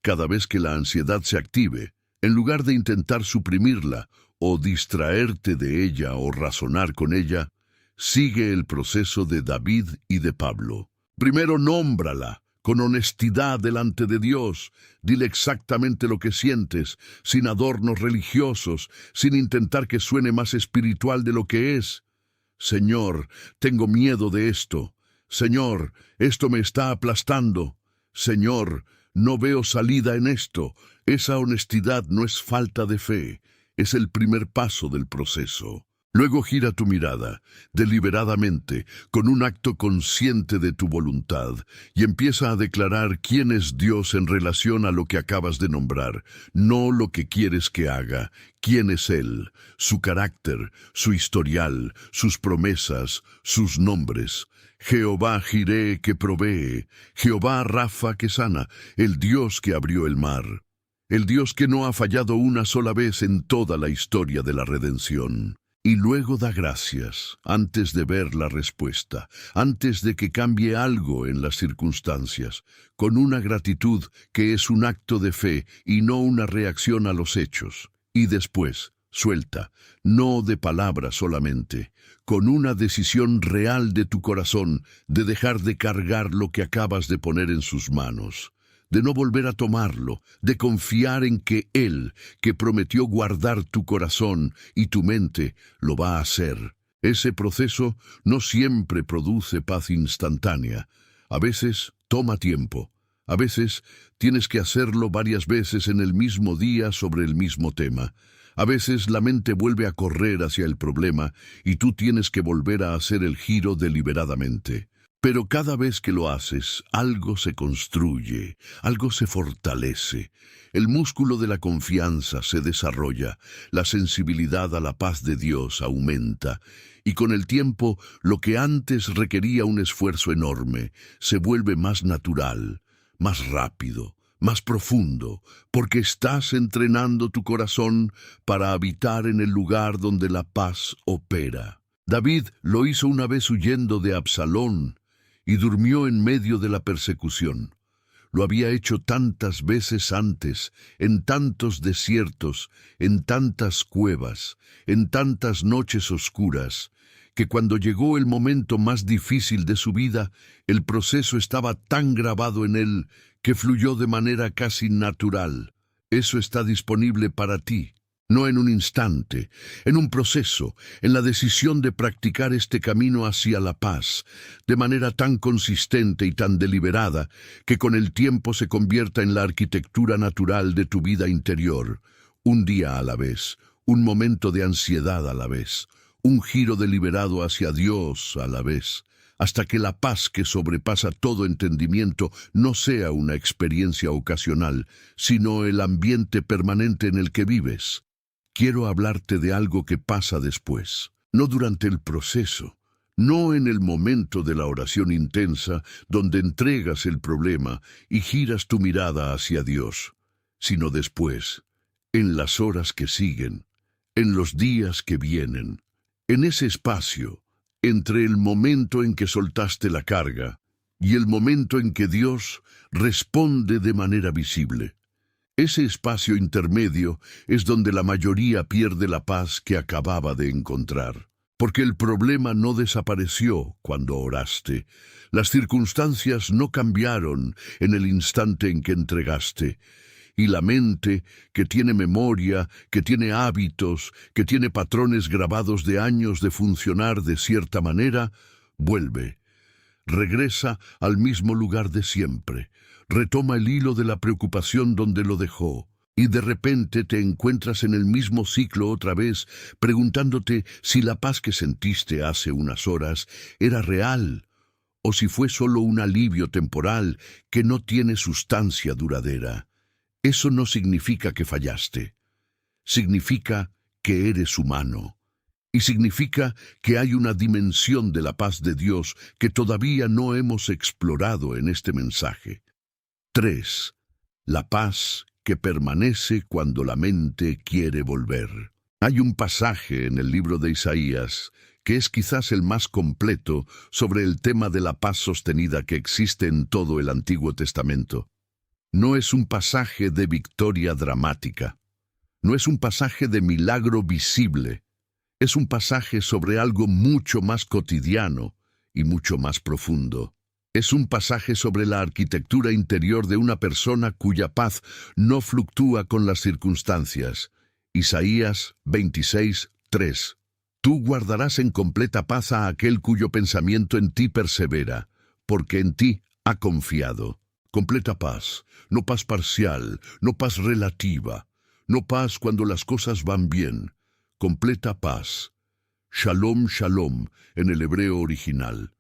Cada vez que la ansiedad se active, en lugar de intentar suprimirla o distraerte de ella o razonar con ella, Sigue el proceso de David y de Pablo. Primero nómbrala con honestidad delante de Dios. Dile exactamente lo que sientes, sin adornos religiosos, sin intentar que suene más espiritual de lo que es. Señor, tengo miedo de esto. Señor, esto me está aplastando. Señor, no veo salida en esto. Esa honestidad no es falta de fe, es el primer paso del proceso. Luego gira tu mirada, deliberadamente, con un acto consciente de tu voluntad, y empieza a declarar quién es Dios en relación a lo que acabas de nombrar, no lo que quieres que haga, quién es Él, su carácter, su historial, sus promesas, sus nombres. Jehová Jireh que provee, Jehová Rafa que sana, el Dios que abrió el mar, el Dios que no ha fallado una sola vez en toda la historia de la redención. Y luego da gracias, antes de ver la respuesta, antes de que cambie algo en las circunstancias, con una gratitud que es un acto de fe y no una reacción a los hechos. Y después, suelta, no de palabras solamente, con una decisión real de tu corazón de dejar de cargar lo que acabas de poner en sus manos, de no volver a tomarlo, de confiar en que Él, que prometió guardar tu corazón y tu mente, lo va a hacer. Ese proceso no siempre produce paz instantánea. A veces toma tiempo. A veces tienes que hacerlo varias veces en el mismo día sobre el mismo tema. A veces la mente vuelve a correr hacia el problema y tú tienes que volver a hacer el giro deliberadamente. Pero cada vez que lo haces, algo se construye, algo se fortalece. El músculo de la confianza se desarrolla, la sensibilidad a la paz de Dios aumenta, y con el tiempo, lo que antes requería un esfuerzo enorme, se vuelve más natural, más rápido, más profundo, porque estás entrenando tu corazón para habitar en el lugar donde la paz opera. David lo hizo una vez huyendo de Absalón, y durmió en medio de la persecución. Lo había hecho tantas veces antes, en tantos desiertos, en tantas cuevas, en tantas noches oscuras, que cuando llegó el momento más difícil de su vida, el proceso estaba tan grabado en él que fluyó de manera casi natural. Eso está disponible para ti. No en un instante, en un proceso, en la decisión de practicar este camino hacia la paz, de manera tan consistente y tan deliberada, que con el tiempo se convierta en la arquitectura natural de tu vida interior, un día a la vez, un momento de ansiedad a la vez, un giro deliberado hacia Dios a la vez, hasta que la paz que sobrepasa todo entendimiento no sea una experiencia ocasional, sino el ambiente permanente en el que vives. Quiero hablarte de algo que pasa después, no durante el proceso, no en el momento de la oración intensa donde entregas el problema y giras tu mirada hacia Dios, sino después, en las horas que siguen, en los días que vienen, en ese espacio entre el momento en que soltaste la carga y el momento en que Dios responde de manera visible. Ese espacio intermedio es donde la mayoría pierde la paz que acababa de encontrar, porque el problema no desapareció cuando oraste, las circunstancias no cambiaron en el instante en que entregaste, y la mente, que tiene memoria, que tiene hábitos, que tiene patrones grabados de años de funcionar de cierta manera, vuelve, regresa al mismo lugar de siempre. Retoma el hilo de la preocupación donde lo dejó, y de repente te encuentras en el mismo ciclo otra vez, preguntándote si la paz que sentiste hace unas horas era real, o si fue solo un alivio temporal que no tiene sustancia duradera. Eso no significa que fallaste. Significa que eres humano. Y significa que hay una dimensión de la paz de Dios que todavía no hemos explorado en este mensaje. 3. La paz que permanece cuando la mente quiere volver. Hay un pasaje en el libro de Isaías que es quizás el más completo sobre el tema de la paz sostenida que existe en todo el Antiguo Testamento. No es un pasaje de victoria dramática. No es un pasaje de milagro visible. Es un pasaje sobre algo mucho más cotidiano y mucho más profundo. Es un pasaje sobre la arquitectura interior de una persona cuya paz no fluctúa con las circunstancias. Isaías 26:3. Tú guardarás en completa paz a aquel cuyo pensamiento en ti persevera, porque en ti ha confiado. Completa paz, no paz parcial, no paz relativa, no paz cuando las cosas van bien. Completa paz. Shalom, shalom, en el hebreo original.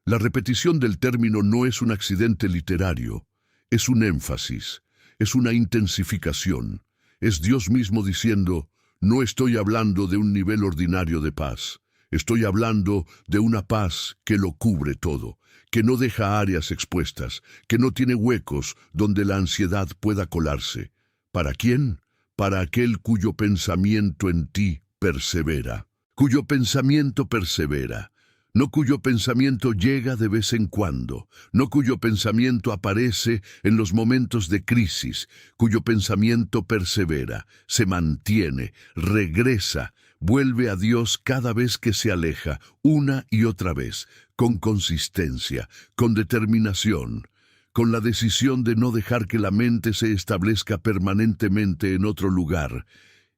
La repetición del término no es un accidente literario, es un énfasis, es una intensificación. Es Dios mismo diciendo, no estoy hablando de un nivel ordinario de paz, estoy hablando de una paz que lo cubre todo, que no deja áreas expuestas, que no tiene huecos donde la ansiedad pueda colarse. ¿Para quién? Para aquel cuyo pensamiento en ti persevera. Cuyo pensamiento persevera. No cuyo pensamiento llega de vez en cuando, no cuyo pensamiento aparece en los momentos de crisis, cuyo pensamiento persevera, se mantiene, regresa, vuelve a Dios cada vez que se aleja, una y otra vez, con consistencia, con determinación, con la decisión de no dejar que la mente se establezca permanentemente en otro lugar.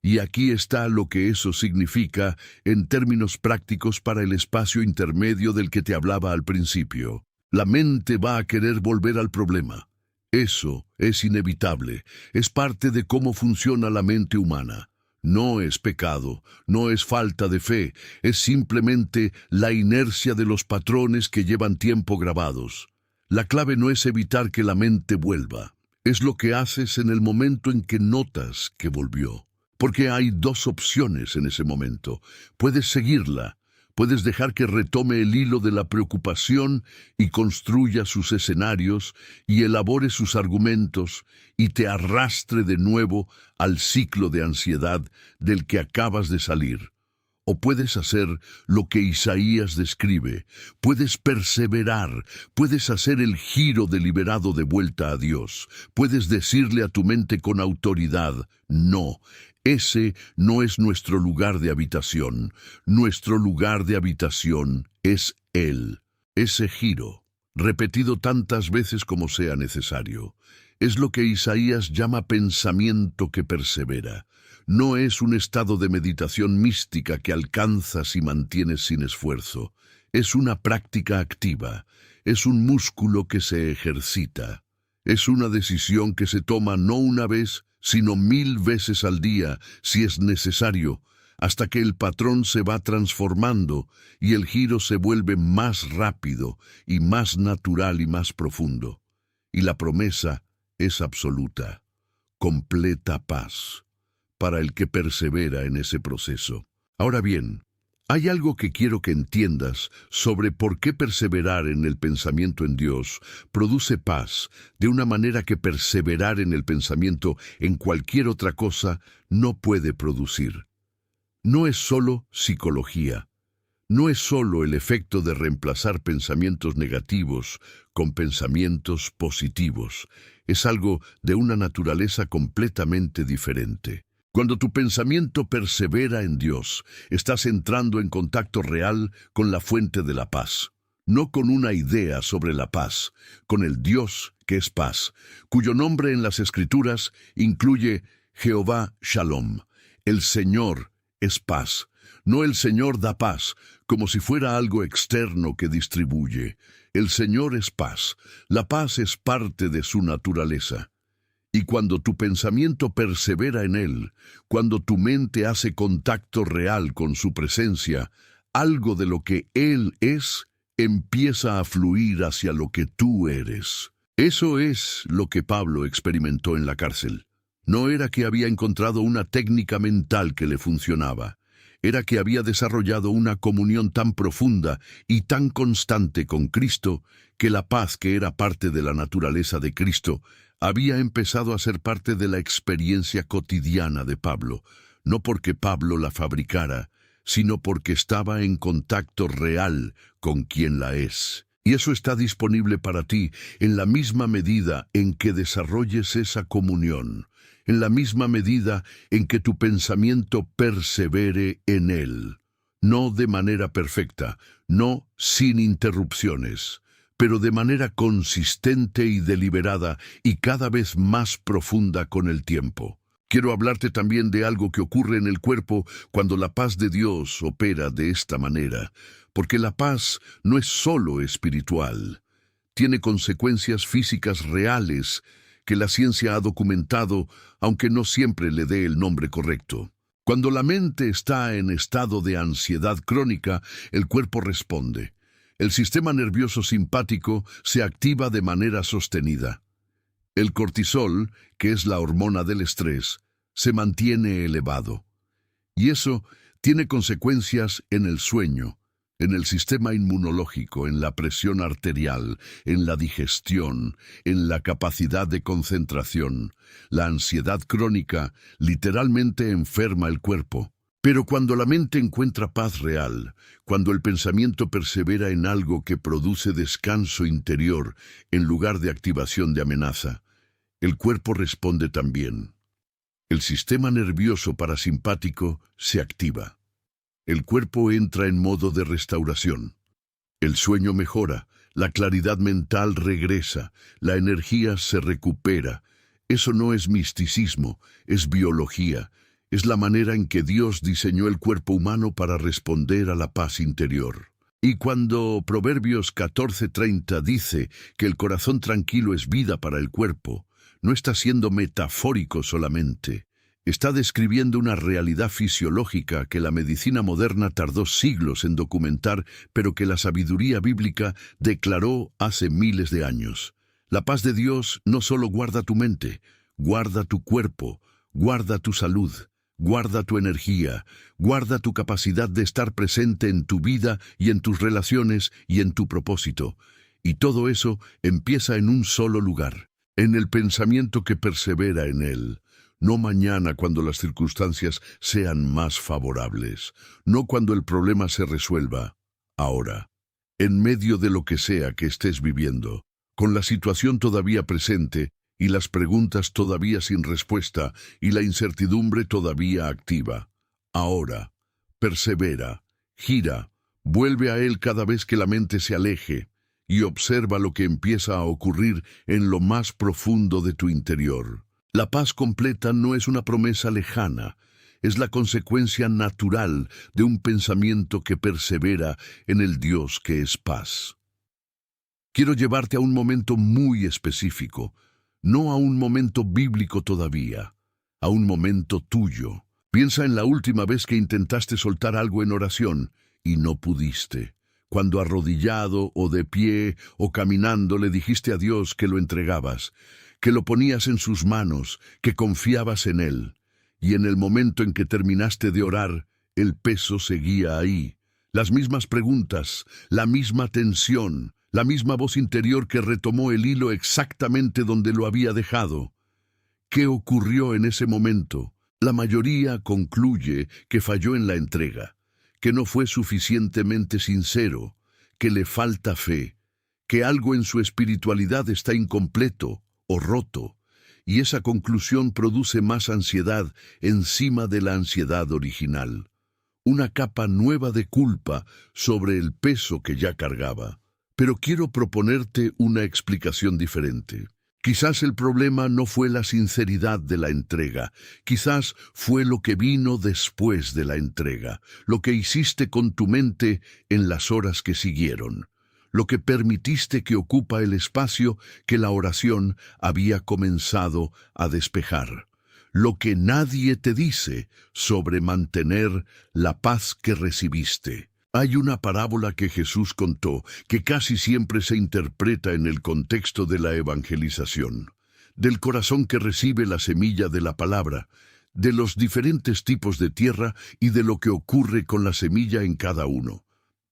Y aquí está lo que eso significa en términos prácticos para el espacio intermedio del que te hablaba al principio. La mente va a querer volver al problema. Eso es inevitable, es parte de cómo funciona la mente humana. No es pecado, no es falta de fe, es simplemente la inercia de los patrones que llevan tiempo grabados. La clave no es evitar que la mente vuelva, es lo que haces en el momento en que notas que volvió. Porque hay dos opciones en ese momento. Puedes seguirla, puedes dejar que retome el hilo de la preocupación y construya sus escenarios y elabore sus argumentos y te arrastre de nuevo al ciclo de ansiedad del que acabas de salir. O puedes hacer lo que Isaías describe, puedes perseverar, puedes hacer el giro deliberado de vuelta a Dios, puedes decirle a tu mente con autoridad, no. Ese no es nuestro lugar de habitación. Nuestro lugar de habitación es Él. Ese giro, repetido tantas veces como sea necesario, es lo que Isaías llama pensamiento que persevera. No es un estado de meditación mística que alcanzas y mantienes sin esfuerzo. Es una práctica activa. Es un músculo que se ejercita. Es una decisión que se toma no una vez, sino 1000 veces al día, si es necesario, hasta que el patrón se va transformando y el giro se vuelve más rápido y más natural y más profundo. Y la promesa es absoluta, completa paz, para el que persevera en ese proceso. Ahora bien, hay algo que quiero que entiendas sobre por qué perseverar en el pensamiento en Dios produce paz, de una manera que perseverar en el pensamiento en cualquier otra cosa no puede producir. No es solo psicología, no es solo el efecto de reemplazar pensamientos negativos con pensamientos positivos, es algo de una naturaleza completamente diferente. Cuando tu pensamiento persevera en Dios, estás entrando en contacto real con la fuente de la paz. No con una idea sobre la paz, con el Dios que es paz, cuyo nombre en las Escrituras incluye Jehová Shalom. El Señor es paz. No el Señor da paz, como si fuera algo externo que distribuye. El Señor es paz. La paz es parte de su naturaleza. Y cuando tu pensamiento persevera en Él, cuando tu mente hace contacto real con su presencia, algo de lo que Él es empieza a fluir hacia lo que tú eres. Eso es lo que Pablo experimentó en la cárcel. No era que había encontrado una técnica mental que le funcionaba. Era que había desarrollado una comunión tan profunda y tan constante con Cristo que la paz que era parte de la naturaleza de Cristo había empezado a ser parte de la experiencia cotidiana de Pablo, no porque Pablo la fabricara, sino porque estaba en contacto real con quien la es. Y eso está disponible para ti en la misma medida en que desarrolles esa comunión, en la misma medida en que tu pensamiento persevere en él. No de manera perfecta, no sin interrupciones, pero de manera consistente y deliberada y cada vez más profunda con el tiempo. Quiero hablarte también de algo que ocurre en el cuerpo cuando la paz de Dios opera de esta manera, porque la paz no es solo espiritual, tiene consecuencias físicas reales que la ciencia ha documentado, aunque no siempre le dé el nombre correcto. Cuando la mente está en estado de ansiedad crónica, el cuerpo responde. El sistema nervioso simpático se activa de manera sostenida. El cortisol, que es la hormona del estrés, se mantiene elevado. Y eso tiene consecuencias en el sueño, en el sistema inmunológico, en la presión arterial, en la digestión, en la capacidad de concentración. La ansiedad crónica literalmente enferma el cuerpo. Pero cuando la mente encuentra paz real, cuando el pensamiento persevera en algo que produce descanso interior en lugar de activación de amenaza, el cuerpo responde también. El sistema nervioso parasimpático se activa. El cuerpo entra en modo de restauración. El sueño mejora, la claridad mental regresa, la energía se recupera. Eso no es misticismo, es biología. Es la manera en que Dios diseñó el cuerpo humano para responder a la paz interior. Y cuando Proverbios 14:30 dice que el corazón tranquilo es vida para el cuerpo, no está siendo metafórico solamente. Está describiendo una realidad fisiológica que la medicina moderna tardó siglos en documentar, pero que la sabiduría bíblica declaró hace miles de años. La paz de Dios no solo guarda tu mente, guarda tu cuerpo, guarda tu salud. Guarda tu energía, guarda tu capacidad de estar presente en tu vida y en tus relaciones y en tu propósito. Y todo eso empieza en un solo lugar, en el pensamiento que persevera en él. No mañana cuando las circunstancias sean más favorables, no cuando el problema se resuelva, ahora, en medio de lo que sea que estés viviendo, con la situación todavía presente, y las preguntas todavía sin respuesta, y la incertidumbre todavía activa. Ahora, persevera, gira, vuelve a él cada vez que la mente se aleje, y observa lo que empieza a ocurrir en lo más profundo de tu interior. La paz completa no es una promesa lejana, es la consecuencia natural de un pensamiento que persevera en el Dios que es paz. Quiero llevarte a un momento muy específico, no a un momento bíblico todavía, a un momento tuyo. Piensa en la última vez que intentaste soltar algo en oración y no pudiste. Cuando arrodillado o de pie o caminando le dijiste a Dios que lo entregabas, que lo ponías en sus manos, que confiabas en Él. Y en el momento en que terminaste de orar, el peso seguía ahí. Las mismas preguntas, la misma tensión, la misma voz interior que retomó el hilo exactamente donde lo había dejado. ¿Qué ocurrió en ese momento? La mayoría concluye que falló en la entrega, que no fue suficientemente sincero, que le falta fe, que algo en su espiritualidad está incompleto o roto, y esa conclusión produce más ansiedad encima de la ansiedad original. Una capa nueva de culpa sobre el peso que ya cargaba. Pero quiero proponerte una explicación diferente. Quizás el problema no fue la sinceridad de la entrega, quizás fue lo que vino después de la entrega, lo que hiciste con tu mente en las horas que siguieron, lo que permitiste que ocupa el espacio que la oración había comenzado a despejar, lo que nadie te dice sobre mantener la paz que recibiste. Hay una parábola que Jesús contó que casi siempre se interpreta en el contexto de la evangelización, del corazón que recibe la semilla de la palabra, de los diferentes tipos de tierra y de lo que ocurre con la semilla en cada uno.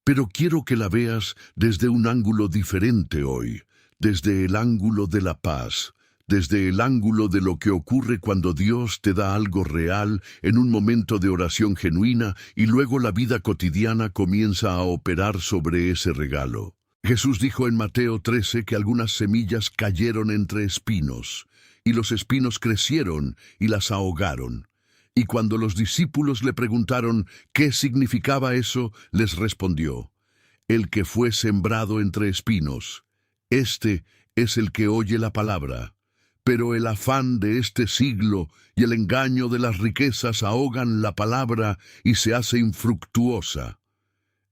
Pero quiero que la veas desde un ángulo diferente hoy, desde el ángulo de la paz, desde el ángulo de lo que ocurre cuando Dios te da algo real en un momento de oración genuina y luego la vida cotidiana comienza a operar sobre ese regalo. Jesús dijo en Mateo 13 que algunas semillas cayeron entre espinos, y los espinos crecieron y las ahogaron. Y cuando los discípulos le preguntaron qué significaba eso, les respondió: el que fue sembrado entre espinos, este es el que oye la palabra. Pero el afán de este siglo y el engaño de las riquezas ahogan la palabra y se hace infructuosa.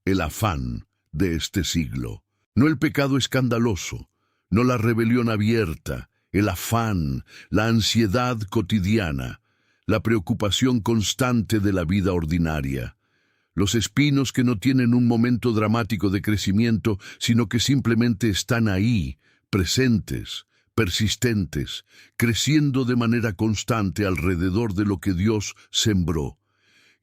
El afán de este siglo, no el pecado escandaloso, no la rebelión abierta, el afán, la ansiedad cotidiana, la preocupación constante de la vida ordinaria. Los espinos que no tienen un momento dramático de crecimiento, sino que simplemente están ahí, presentes, persistentes, creciendo de manera constante alrededor de lo que Dios sembró.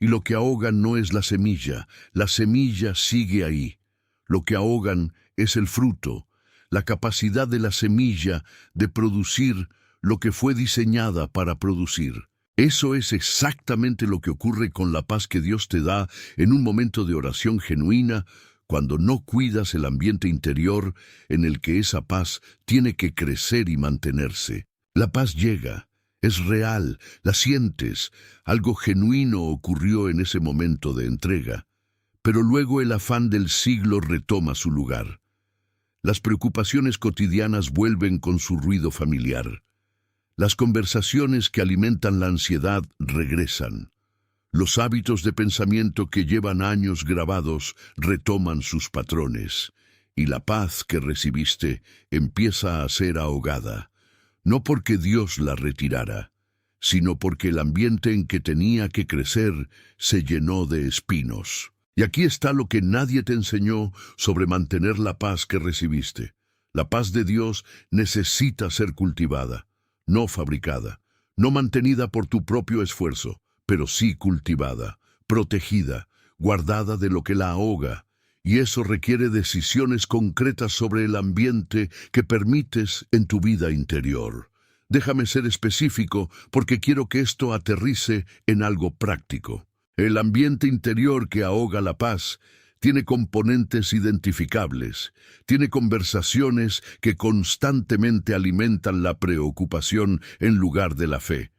Y lo que ahogan no es la semilla sigue ahí. Lo que ahogan es el fruto, la capacidad de la semilla de producir lo que fue diseñada para producir. Eso es exactamente lo que ocurre con la paz que Dios te da en un momento de oración genuina, cuando no cuidas el ambiente interior en el que esa paz tiene que crecer y mantenerse. La paz llega, es real, la sientes, algo genuino ocurrió en ese momento de entrega, pero luego el afán del siglo retoma su lugar. Las preocupaciones cotidianas vuelven con su ruido familiar. Las conversaciones que alimentan la ansiedad regresan. Los hábitos de pensamiento que llevan años grabados retoman sus patrones, y la paz que recibiste empieza a ser ahogada, no porque Dios la retirara, sino porque el ambiente en que tenía que crecer se llenó de espinos. Y aquí está lo que nadie te enseñó sobre mantener la paz que recibiste. La paz de Dios necesita ser cultivada, no fabricada, no mantenida por tu propio esfuerzo, pero sí cultivada, protegida, guardada de lo que la ahoga. Y eso requiere decisiones concretas sobre el ambiente que permites en tu vida interior. Déjame ser específico porque quiero que esto aterrice en algo práctico. El ambiente interior que ahoga la paz tiene componentes identificables, tiene conversaciones que constantemente alimentan la preocupación en lugar de la fe.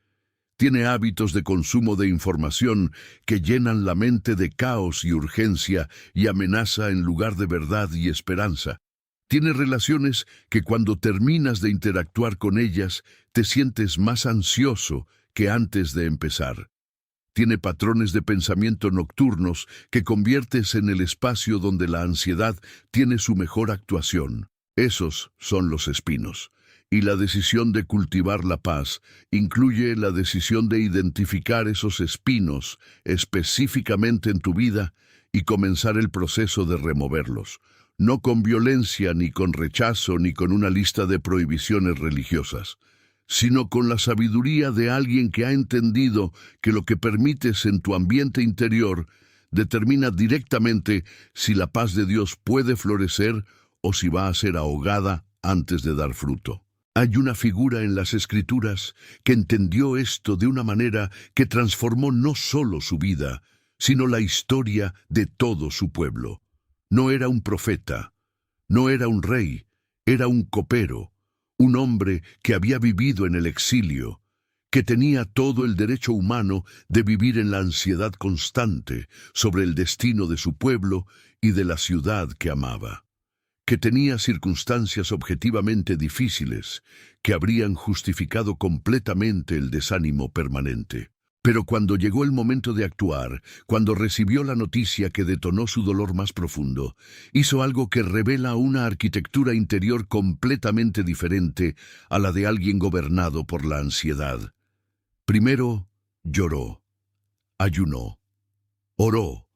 Tiene hábitos de consumo de información que llenan la mente de caos y urgencia y amenaza en lugar de verdad y esperanza. Tiene relaciones que cuando terminas de interactuar con ellas te sientes más ansioso que antes de empezar. Tiene patrones de pensamiento nocturnos que conviertes en el espacio donde la ansiedad tiene su mejor actuación. Esos son los espinos. Y la decisión de cultivar la paz incluye la decisión de identificar esos espinos específicamente en tu vida y comenzar el proceso de removerlos, no con violencia, ni con rechazo, ni con una lista de prohibiciones religiosas, sino con la sabiduría de alguien que ha entendido que lo que permites en tu ambiente interior determina directamente si la paz de Dios puede florecer o si va a ser ahogada antes de dar fruto. Hay una figura en las Escrituras que entendió esto de una manera que transformó no solo su vida, sino la historia de todo su pueblo. No era un profeta, no era un rey, era un copero, un hombre que había vivido en el exilio, que tenía todo el derecho humano de vivir en la ansiedad constante sobre el destino de su pueblo y de la ciudad que amaba, que tenía circunstancias objetivamente difíciles que habrían justificado completamente el desánimo permanente. Pero cuando llegó el momento de actuar, cuando recibió la noticia que detonó su dolor más profundo, hizo algo que revela una arquitectura interior completamente diferente a la de alguien gobernado por la ansiedad. Primero, lloró, ayunó, oró,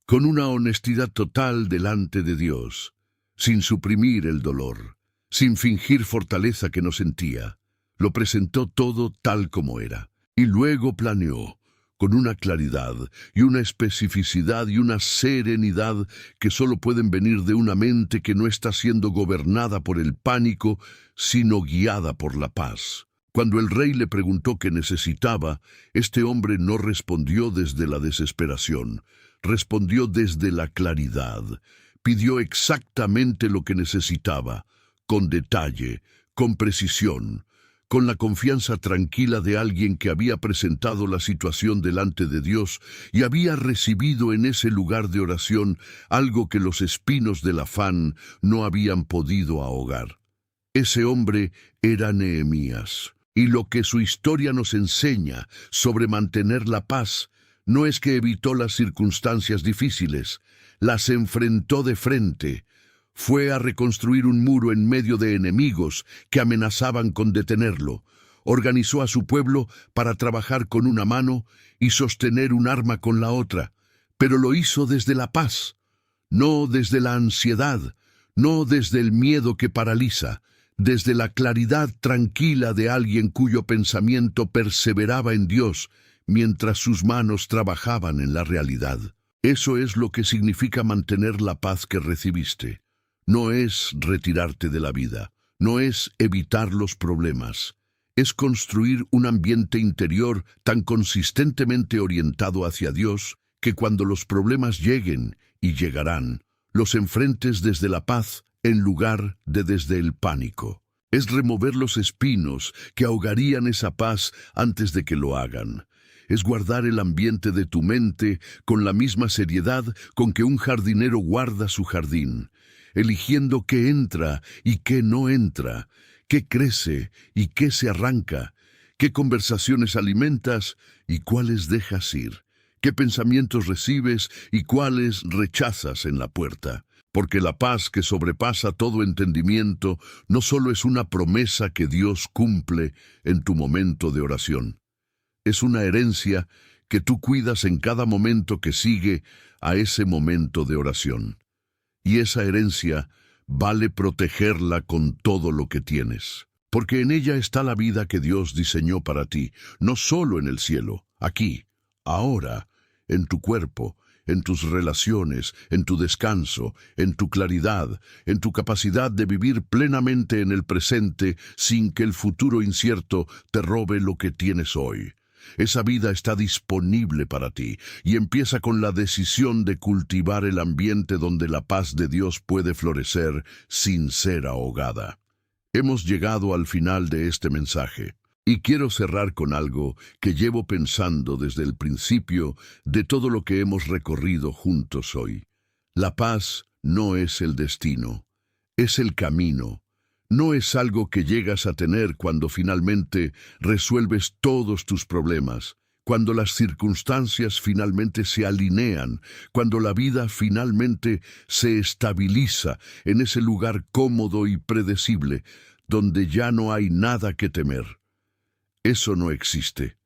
con una honestidad total delante de Dios, sin suprimir el dolor, sin fingir fortaleza que no sentía. Lo presentó todo tal como era. Y luego planeó, con una claridad y una especificidad y una serenidad que solo pueden venir de una mente que no está siendo gobernada por el pánico, sino guiada por la paz. Cuando el rey le preguntó qué necesitaba, este hombre no respondió desde la desesperación, respondió desde la claridad. Pidió exactamente lo que necesitaba, con detalle, con precisión, con la confianza tranquila de alguien que había presentado la situación delante de Dios y había recibido en ese lugar de oración algo que los espinos del afán no habían podido ahogar. Ese hombre era Nehemías. Y lo que su historia nos enseña sobre mantener la paz no es que evitó las circunstancias difíciles, las enfrentó de frente. Fue a reconstruir un muro en medio de enemigos que amenazaban con detenerlo. Organizó a su pueblo para trabajar con una mano y sostener un arma con la otra, pero lo hizo desde la paz, no desde la ansiedad, no desde el miedo que paraliza, desde la claridad tranquila de alguien cuyo pensamiento perseveraba en Dios mientras sus manos trabajaban en la realidad. Eso es lo que significa mantener la paz que recibiste. No es retirarte de la vida, no es evitar los problemas. Es construir un ambiente interior tan consistentemente orientado hacia Dios que cuando los problemas lleguen, y llegarán, los enfrentes desde la paz en lugar de desde el pánico. Es remover los espinos que ahogarían esa paz antes de que lo hagan. Es guardar el ambiente de tu mente con la misma seriedad con que un jardinero guarda su jardín, eligiendo qué entra y qué no entra, qué crece y qué se arranca, qué conversaciones alimentas y cuáles dejas ir, qué pensamientos recibes y cuáles rechazas en la puerta. Porque la paz que sobrepasa todo entendimiento no solo es una promesa que Dios cumple en tu momento de oración. Es una herencia que tú cuidas en cada momento que sigue a ese momento de oración. Y esa herencia vale protegerla con todo lo que tienes. Porque en ella está la vida que Dios diseñó para ti, no solo en el cielo, aquí, ahora, en tu cuerpo, en tus relaciones, en tu descanso, en tu claridad, en tu capacidad de vivir plenamente en el presente sin que el futuro incierto te robe lo que tienes hoy. Esa vida está disponible para ti y empieza con la decisión de cultivar el ambiente donde la paz de Dios puede florecer sin ser ahogada. Hemos llegado al final de este mensaje. Y quiero cerrar con algo que llevo pensando desde el principio de todo lo que hemos recorrido juntos hoy. La paz no es el destino, es el camino. No es algo que llegas a tener cuando finalmente resuelves todos tus problemas, cuando las circunstancias finalmente se alinean, cuando la vida finalmente se estabiliza en ese lugar cómodo y predecible, donde ya no hay nada que temer. Eso no existe.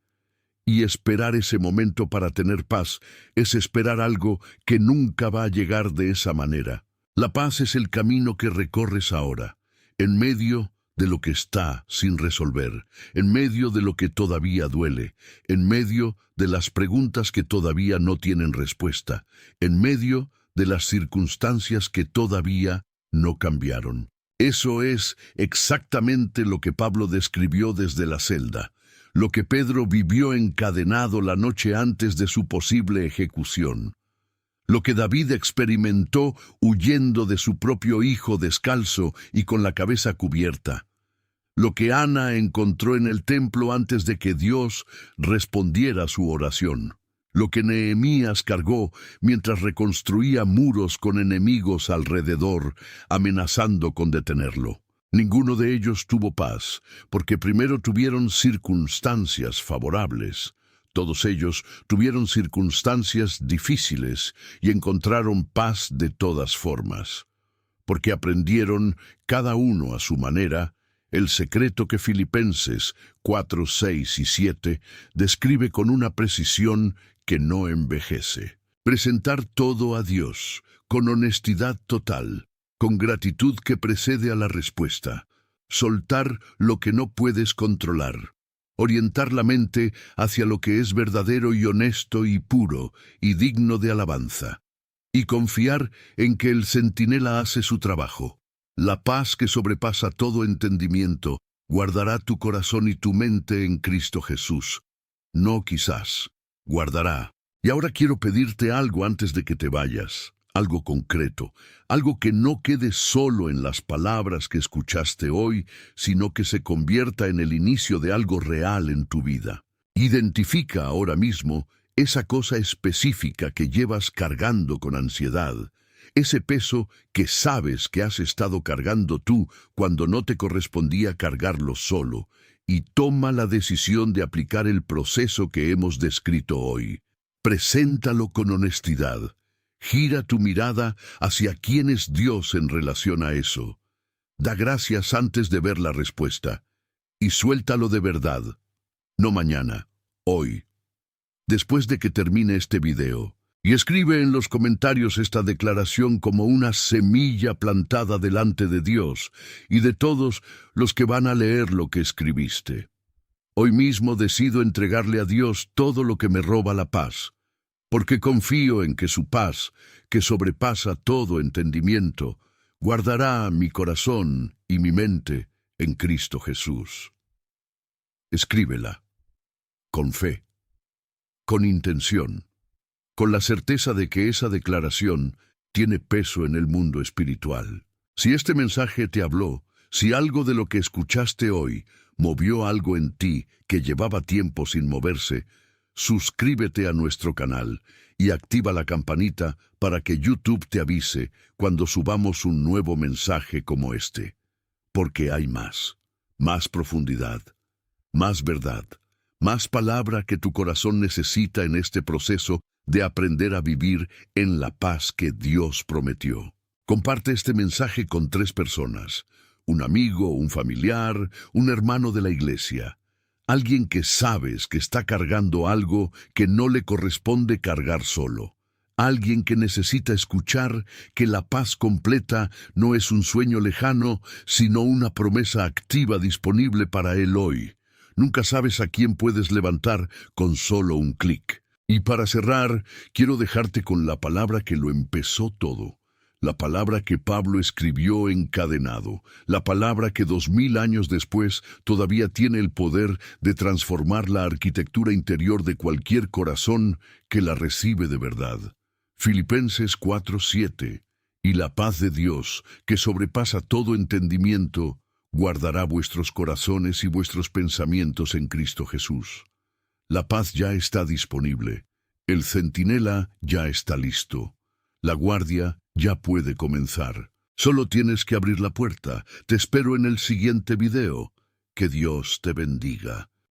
Y esperar ese momento para tener paz es esperar algo que nunca va a llegar de esa manera. La paz es el camino que recorres ahora, en medio de lo que está sin resolver, en medio de lo que todavía duele, en medio de las preguntas que todavía no tienen respuesta, en medio de las circunstancias que todavía no cambiaron. Eso es exactamente lo que Pablo describió desde la celda, lo que Pedro vivió encadenado la noche antes de su posible ejecución, lo que David experimentó huyendo de su propio hijo descalzo y con la cabeza cubierta, lo que Ana encontró en el templo antes de que Dios respondiera a su oración, lo que Nehemías cargó mientras reconstruía muros con enemigos alrededor, amenazando con detenerlo. Ninguno de ellos tuvo paz, porque primero tuvieron circunstancias favorables. Todos ellos tuvieron circunstancias difíciles y encontraron paz de todas formas, porque aprendieron, cada uno a su manera, el secreto que Filipenses 4, 6 y 7 describe con una precisión que no envejece. Presentar todo a Dios, con honestidad total, con gratitud que precede a la respuesta. Soltar lo que no puedes controlar. Orientar la mente hacia lo que es verdadero y honesto y puro y digno de alabanza. Y confiar en que el centinela hace su trabajo. La paz que sobrepasa todo entendimiento guardará tu corazón y tu mente en Cristo Jesús. No quizás, guardará. Y ahora quiero pedirte algo antes de que te vayas. algo concreto, algo que no quede solo en las palabras que escuchaste hoy, sino que se convierta en el inicio de algo real en tu vida. Identifica ahora mismo esa cosa específica que llevas cargando con ansiedad, ese peso que sabes que has estado cargando tú cuando no te correspondía cargarlo solo, y toma la decisión de aplicar el proceso que hemos descrito hoy. Preséntalo con honestidad. Gira tu mirada hacia quién es Dios en relación a eso. Da gracias antes de ver la respuesta. Y suéltalo de verdad. No mañana, hoy. Después de que termine este video. Y escribe en los comentarios esta declaración como una semilla plantada delante de Dios y de todos los que van a leer lo que escribiste. Hoy mismo decido entregarle a Dios todo lo que me roba la paz, porque confío en que su paz, que sobrepasa todo entendimiento, guardará mi corazón y mi mente en Cristo Jesús. Escríbela, con fe, con intención, con la certeza de que esa declaración tiene peso en el mundo espiritual. Si este mensaje te habló, si algo de lo que escuchaste hoy movió algo en ti que llevaba tiempo sin moverse, suscríbete a nuestro canal y activa la campanita para que YouTube te avise cuando subamos un nuevo mensaje como este. Porque hay más profundidad, más verdad, más palabra que tu corazón necesita en este proceso de aprender a vivir en la paz que Dios prometió. Comparte este mensaje con 3 personas, un amigo, un familiar, un hermano de la iglesia, alguien que sabes que está cargando algo que no le corresponde cargar solo, alguien que necesita escuchar que la paz completa no es un sueño lejano, sino una promesa activa disponible para él hoy. Nunca sabes a quién puedes levantar con solo un clic. Y para cerrar, quiero dejarte con la palabra que lo empezó todo, la palabra que Pablo escribió encadenado, la palabra que 2000 años después todavía tiene el poder de transformar la arquitectura interior de cualquier corazón que la recibe de verdad. Filipenses 4:7. Y la paz de Dios, que sobrepasa todo entendimiento, guardará vuestros corazones y vuestros pensamientos en Cristo Jesús. La paz ya está disponible. El centinela ya está listo. La guardia ya puede comenzar. Solo tienes que abrir la puerta. Te espero en el siguiente video. Que Dios te bendiga.